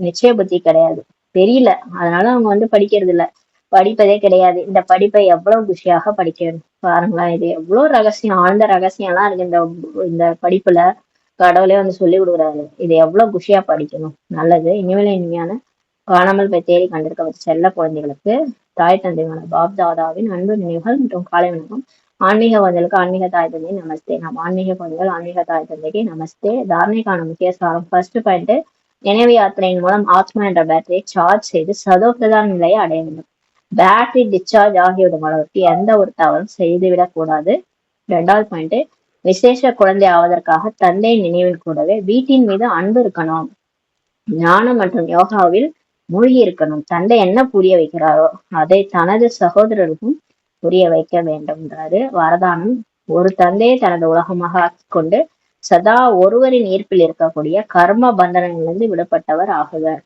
நிச்சய புத்தி கிடையாது, தெரியல. அதனால அவங்க வந்து படிக்கிறது இல்ல, படிப்பதே கிடையாது. இந்த படிப்பை எவ்வளவு குஷியாக படிக்கணும் பாருங்களேன். இது எவ்வளவு ரகசியம், ஆழ்ந்த ரகசியம் எல்லாம் இருக்கு இந்த இந்த படிப்புல. கடவுளே வந்து சொல்லி கொடுக்குறாரு. இது எவ்வளவு குஷியா படிக்கணும். நல்லது. இனிமேல் இனிமையான காணாமல் போய் தேடி கண்டிருக்க செல்ல குழந்தைகளுக்கு தாய் தந்தையான பாப் தாதாவின் அன்பு நினைவுகள் மற்றும் காலை வணக்கம். ஆன்மீக குழந்தைகளுக்கு ஆன்மீக தாய் தந்தை நமஸ்தே. நம் ஆன்மீக குழந்தைகள் ஆன்மீக தாய் தந்தைக்கு நமஸ்தே. தாரணைக்கான முக்கிய சாரம். ஃபர்ஸ்ட் பாயிண்ட், நினைவு யாத்திரையின் மூலம் ஆத்மா என்ற பேட்டரியை சார்ஜ் செய்து சதோப்பிரதான நிலையை அடைய வேண்டும். பேட்டரி டிஸ்சார்ஜ் ஆகிவிடும் அளவுக்கு எந்த ஒரு தவறும் செய்துவிடக் கூடாது. 2வது பாயிண்ட், விசேஷ குழந்தை ஆவதற்காக தந்தை நினைவில் கூடவே வீட்டின் மீது அன்பு இருக்கணும். ஞானம் மற்றும் யோகாவில் மூழ்கி இருக்கணும். தந்தை என்ன புரிய வைக்கிறாரோ அதை தனது சகோதரருக்கும் புரிய வைக்க வேண்டும்ன்றாரு. வரதானம், ஒரு தந்தையை தனது உலகமாக ஆக்கிக் கொண்டு சதா ஒருவரின் ஈர்ப்பில் இருக்கக்கூடிய கர்ம பந்தனங்களிலிருந்து விடுபட்டவர் ஆகுவர்.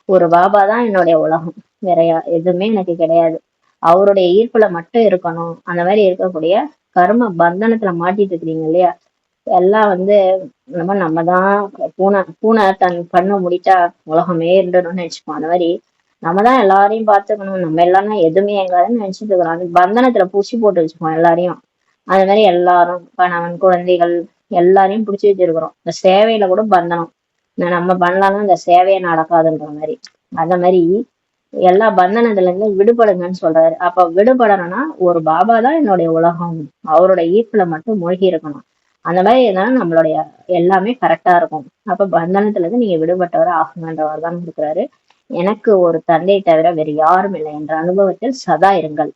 ஒரு பாபா தான் என்னுடைய உலகம், வேற எதுவுமே எனக்கு கிடையாது. அவருடைய ஈர்ப்புல மட்டும் இருக்கணும். அந்த மாதிரி இருக்கக்கூடிய கர்ம பந்தனத்துல மாட்டிட்டு இருக்கிறீங்க இல்லையா, எல்லாம் வந்து நம்ம தான் பூனை தன் பண்ண முடிச்சா உலகமே இருந்துடும் நினைச்சுப்போம். அந்த மாதிரி நம்ம தான் எல்லாரையும் பார்த்துக்கணும். நம்ம எல்லாரும் எதுவுமே எங்காதுன்னு நினைச்சிட்டு இருக்கிறோம். அது பந்தனத்துல பூச்சி போட்டு வச்சுப்போம் எல்லாரையும். அது மாதிரி எல்லாரும் கணவன் குழந்தைகள் எல்லாரையும் பிடிச்சி வச்சிருக்கிறோம். இந்த சேவையில கூட பந்தனம். நம்ம பண்ணலாம்னா இந்த சேவையை நடக்காதுன்ற மாதிரி. அந்த மாதிரி எல்லா பந்தனத்துல இருந்து விடுபடுங்கன்னு சொல்றாரு. அப்ப விடுபடணும்னா ஒரு பாபா தான் என்னுடைய உலகம், அவரோட ஈர்ப்புல மட்டும் மூழ்கி இருக்கணும். அந்த மாதிரி இருந்தாலும் நம்மளுடைய எல்லாமே கரெக்டா இருக்கும். அப்ப பந்தனத்துல இருந்து நீங்க விடுபட்டவரை ஆகுங்கன்றவர் தான் கொடுக்குறாரு. எனக்கு ஒரு தந்தை தவிர வேறு யாரும் இல்லை என்ற அனுபவத்தில் சதா இருங்கள்.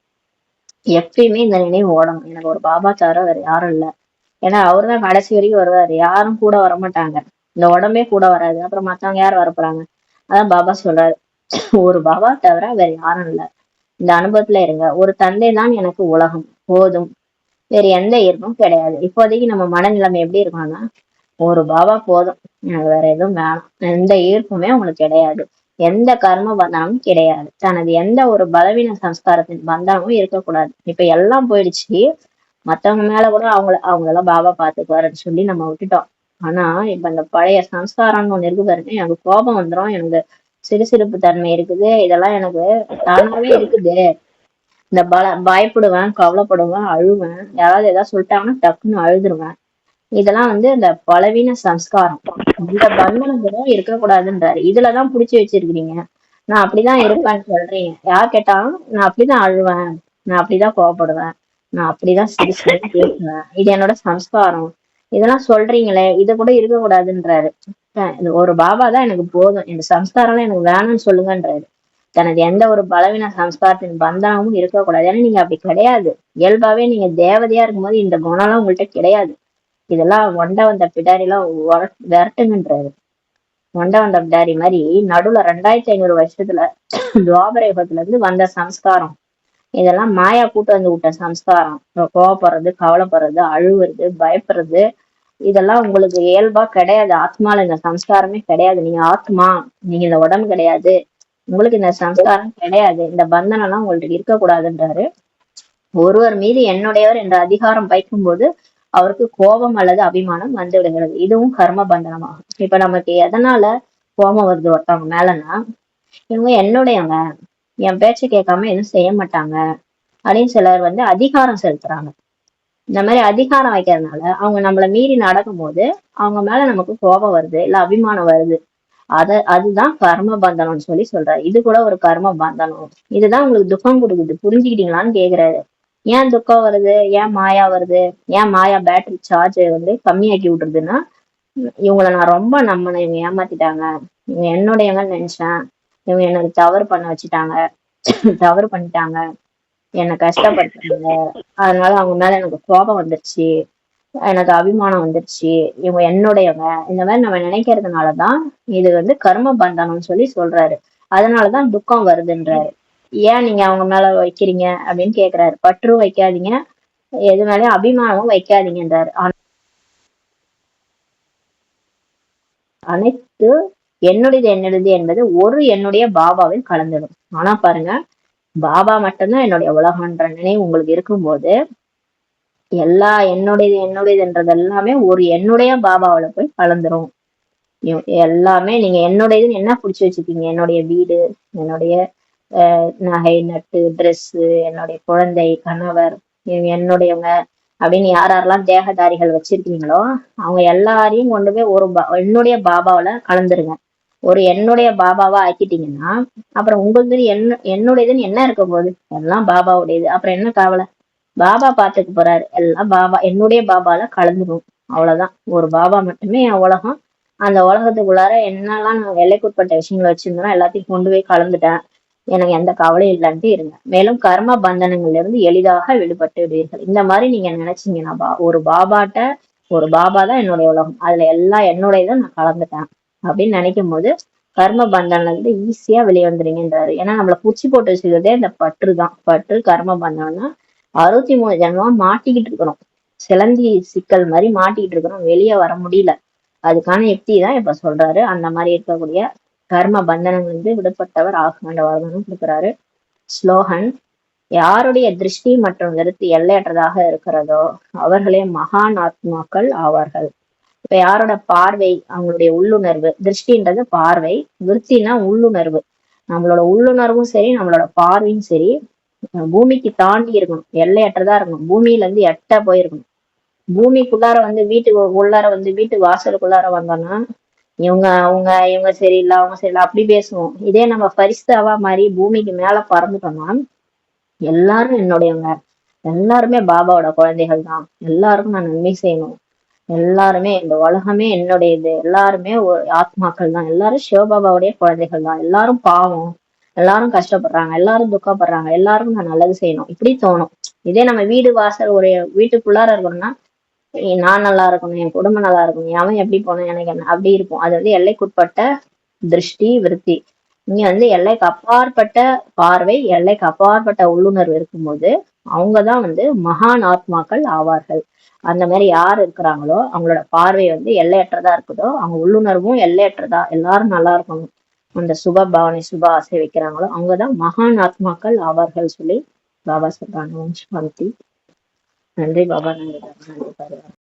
எப்பயுமே இந்த நினைவு ஓடணும், எனக்கு ஒரு பாபா தவிர வேற யாரும் இல்லை. ஏன்னா அவர் தான் கடைசி வரைக்கும் வருவாரு. யாரும் கூட வரமாட்டாங்க. இந்த உடம்பே கூட வராது. அப்புறம் மத்தவங்க யார் வரப்போறாங்க. அதான் பாபா சொல்றாரு, ஒரு பாபா தவிர வேற யாரும் இல்லை. இந்த அனுபவத்துல இருங்க. ஒரு தந்தை தான் எனக்கு உலகம் போதும், வேற எந்த ஈர்ப்பும் கிடையாது. இப்போதைக்கு நம்ம மனநிலைமை எப்படி இருக்கணும்னா, ஒரு பாபா போதும், எனக்கு வேற எதுவும் வேணாம். எந்த ஈர்ப்புமே உங்களுக்கு கிடையாது, எந்த கர்ம பந்தனமும் கிடையாது. தனது எந்த ஒரு பலவீன சம்ஸ்காரத்தின் பந்தனமும் இருக்கக்கூடாது. இப்ப எல்லாம் போயிடுச்சு. மத்தவங்க மேல கூட அவங்களெல்லாம் பாபா பாத்துக்குவாருன்னு சொல்லி நம்ம விட்டுட்டோம். ஆனா இப்ப இந்த பழைய சம்ஸ்காரம்னு ஒண்ணு இருக்கு பாருங்க. எனக்கு கோபம் வந்துடும், எனக்கு சிறுசிறுப்பு தன்மை இருக்குது, இதெல்லாம் எனக்கு தானாவே இருக்குது. இந்த பயப்படுவேன், கவலைப்படுவேன், அழுவேன். யாராவது ஏதாவது சொல்லிட்டாங்கன்னா டக்குன்னு அழுதுருவேன். இதெல்லாம் வந்து இந்த பலவீன சம்ஸ்காரம். இந்த பந்தனங்களும் இருக்கக்கூடாதுன்றாரு. இதுலதான் புடிச்சு வச்சிருக்கிறீங்க. நான் அப்படிதான் இருப்பேன்னு சொல்றீங்க. யார் கேட்டாலும் நான் அப்படிதான் அழுவேன், நான் அப்படிதான் கோவப்படுவேன், நான் அப்படிதான் சிரிச்சுன்னு பேசுவேன், இது என்னோட சம்ஸ்காரம். இதெல்லாம் சொல்றீங்களே, இத கூட இருக்கக்கூடாதுன்றாரு. இது ஒரு பாபா தான் எனக்கு போதும், இந்த சம்ஸ்காரம் எனக்கு வேணும்னு சொல்லுங்கன்றாரு. தனது எந்த ஒரு பலவீன சம்ஸ்காரத்தின் பந்தனமும் இருக்கக்கூடாது. ஏன்னா நீங்க அப்படி கிடையாது. இயல்பாவே நீங்க தேவதையா இருக்கும்போது இந்த குணம்லாம் உங்கள்கிட்ட கிடையாது. இதெல்லாம் ஒண்ட வந்த பிடாரி எல்லாம் விரட்டுங்கன்றாரு. ஒண்ட வந்த பிடாரி மாதிரி நடுவுல 2500 வருஷத்துல துவாபர யுகத்துல இருந்து வந்த சம்ஸ்காரம். இதெல்லாம் மாயா கூட்டு வந்து விட்ட சம்ஸ்காரம். கோவப்படுறது, கவலைப்படுறது, அழுவுறது, பயப்படுறது, இதெல்லாம் உங்களுக்கு இயல்பா கிடையாது. ஆத்மால இந்த சம்ஸ்காரமே கிடையாது. நீங்க ஆத்மா, நீங்க இந்த உடம்பு கிடையாது, உங்களுக்கு இந்த சம்ஸ்காரம் கிடையாது. இந்த பந்தனம் எல்லாம் உங்கள்ட்ட இருக்கக்கூடாதுன்றாரு. ஒருவர் மீது என்னுடையவர் என்ற அதிகாரம் வைக்கும் போது அவருக்கு கோபம் அல்லது அபிமானம் வந்து விடுகிறது. இதுவும் கர்ம பந்தனமாகும். இப்ப நமக்கு எதனால கோபம் வருது ஒருத்தவங்க மேலன்னா, இவங்க என்னுடையவங்க, என் பேச்ச கேட்காம எதுவும் செய்ய மாட்டாங்க அப்படின்னு சிலர் வந்து அதிகாரம் செலுத்துறாங்க. இந்த மாதிரி அதிகாரம் வைக்கிறதுனால அவங்க நம்மள மீறி நடக்கும் போது அவங்க மேல நமக்கு கோபம் வருது, இல்ல அபிமானம் வருது. அதுதான் கர்ம பந்தனம்னு சொல்லி சொல்றாரு. இது கூட ஒரு கர்ம பந்தனம். இதுதான் உங்களுக்கு துக்கம் கொடுக்குது, புரிஞ்சுக்கிட்டீங்களான்னு கேக்குறாரு. ஏன் துக்கம் வருது, ஏன் மாயா வருது, ஏன் மாயா பேட்டரி சார்ஜ் வந்து கம்மியாக்கி விட்டுருதுன்னா, இவங்களை நான் ரொம்ப நம்பினேன், இவங்க ஏமாத்திட்டாங்க, இவங்க என்னுடையவங்கன்னு நினைச்சேன், இவங்க எனக்கு தவறு பண்ண வச்சுட்டாங்க, தவறு பண்ணிட்டாங்க, என்னை கஷ்டப்படுத்தாங்க, அதனால அவங்க மேல எனக்கு கோபம் வந்துருச்சு, எனக்கு அபிமானம் வந்துருச்சு, இவங்க என்னுடையவங்க, இந்த மாதிரி நம்ம நினைக்கிறதுனாலதான் இது வந்து கர்ம பந்தனம்னு சொல்லி சொல்றாரு. அதனாலதான் துக்கம் வருதுன்றாரு. ஏன் நீங்க அவங்க மேல வைக்கிறீங்க அப்படின்னு கேக்குறாரு. பற்றும் வைக்காதீங்க, எது மேலயும் அபிமானமும் வைக்காதீங்கன்றாரு. அனைத்து என்னுடையது என்பது ஒரு என்னுடைய பாபாவில் கலந்துடும். ஆனா பாருங்க, பாபா மட்டும்தான் என்னுடைய உலகன்ற நினைவு உங்களுக்கு இருக்கும்போது எல்லா என்னுடையது எல்லாமே ஒரு என்னுடைய பாபாவில போய் கலந்துரும். எல்லாமே நீங்க என்னுடையதுன்னு என்ன புடிச்சு வச்சுக்கீங்க? என்னுடைய வீடு, என்னுடைய நகை, நட்டு, ட்ரெஸ், என்னுடைய குழந்தை, கணவர், என்னுடையவங்க அப்படின்னு யாரெல்லாம் தேகதாரிகள் வச்சிருக்கீங்களோ அவங்க எல்லாரையும் கொண்டு போய் ஒரு என்னுடைய பாபாவில கலந்துருங்க. ஒரு என்னுடைய பாபாவா ஆக்கிட்டீங்கன்னா அப்புறம் உங்களுக்கு என்னுடையதுன்னு என்ன இருக்க போகுது? எல்லாம் பாபாவுடையது. அப்புறம் என்ன கவலை? பாபா பாத்துக்க போறாரு. எல்லாம் பாபா என்னுடைய பாபால கலந்துடும். அவ்வளவுதான். ஒரு பாபா மட்டுமே என் உலகம். அந்த உலகத்துக்குள்ளார என்னெல்லாம் நான் எல்லைக்குட்பட்ட விஷயங்களை வச்சிருந்தோம் எல்லாத்தையும் கொண்டு போய் கலந்துட்டேன், எனக்கு எந்த கவலையும் இல்லைன்ட்டு இருங்க. மேலும் கர்ம பந்தனங்கள்ல இருந்து எளிதாக விடுபட்டு விடுவீர்கள். இந்த மாதிரி நீங்க நினைச்சீங்கன்னா ஒரு பாபா தான் என்னுடைய உலகம், அதுல எல்லாம் என்னுடையதான் நான் கலந்துட்டேன் அப்படின்னு நினைக்கும் போது கர்ம பந்தன்ல இருந்து ஈஸியா வெளியே வந்துருங்கன்றாரு. ஏன்னா நம்மள குச்சி போட்டு வச்சுக்கிறதே இந்த பற்று தான். பற்று கர்ம பந்தனம்னா 63 ஜென்மமா மாட்டிக்கிட்டு இருக்கிறோம். சிலந்தி சிக்கல் மாதிரி மாட்டிக்கிட்டு இருக்கிறோம், வெளியே வர முடியல. அதுக்கான யுக்தி தான் இப்ப சொல்றாரு. அந்த மாதிரி இருக்கக்கூடிய கர்ம பந்தனங்கள் வந்து விடுபட்டவர் ஆகுமென்ற வரதானம் கொடுக்குறாரு. ஸ்லோகன்: யாருடைய திருஷ்டி மற்றும் விருத்தி எல்லையற்றதாக இருக்கிறதோ அவர்களே மகான் ஆத்மாக்கள் ஆவார்கள். இப்ப யாரோட பார்வை, அவங்களுடைய உள்ளுணர்வு, திருஷ்டின்றது பார்வை, விருத்தினா உள்ளுணர்வு. நம்மளோட உள்ளுணர்வும் சரி, நம்மளோட பார்வையும் சரி பூமிக்கு தாண்டி இருக்கணும், எல்லையற்றதா இருக்கணும், பூமியில இருந்து எட்ட போயிருக்கணும். பூமிக்குள்ளார வந்து வீட்டுக்கு உள்ளார வந்து வீட்டு வாசலுக்குள்ளார வந்தோம்னா இவங்க சரியில்லை, அவங்க சரியில்லை அப்படி பேசுவோம். இதே நம்ம பரிசுத்தாவா மாதிரி பூமிக்கு மேல பறந்துட்டோம்னா எல்லாரும் என்னுடையவங்க, எல்லாருமே பாபாவோட குழந்தைகள் தான், எல்லாருக்கும் நான் நன்மை செய்யணும், எல்லாருமே இந்த உலகமே என்னுடையது, எல்லாருமே ஒரு ஆத்மாக்கள் தான், எல்லாரும் சிவபாபாவுடைய குழந்தைகள் தான், எல்லாரும் பாவம், எல்லாரும் கஷ்டப்படுறாங்க, எல்லாரும் துக்கப்படுறாங்க, எல்லாருக்கும் நான் நல்லது செய்யணும், இப்படி தோணும். இதே நம்ம வீடு வாசல் ஒரு வீட்டுக்குள்ளார இருக்கணும்னா நான் நல்லா இருக்கணும், என் குடும்பம் நல்லா இருக்கணும், அவன் எப்படி போனோம் எனக்கு என்ன, அப்படி இருக்கும். அது வந்து எல்லைக்குட்பட்ட திருஷ்டி விருத்தி. இங்க வந்து எல்லைக்கு அப்பாற்பட்ட பார்வை, எல்லைக்கு அப்பாற்பட்ட உள்ளுணர்வு இருக்கும்போது அவங்கதான் வந்து மகான் ஆத்மாக்கள் ஆவார்கள். அந்த மாதிரி யார் இருக்கிறாங்களோ அவங்களோட பார்வை வந்து எல்லையற்றதா இருக்குதோ, அவங்க உள்ளுணர்வும் எல்லையற்றதா, எல்லாரும் நல்லா இருக்கணும், அந்த சுப பாவனை சுப ஆசை வைக்கிறாங்களோ அவங்கதான் மகான் ஆத்மாக்கள் ஆவார்கள் சொல்லி பாபா சொல்றாங்க. சாந்தி. நன்றி பாபா. நன்றி பாபா. நன்றி பாபா.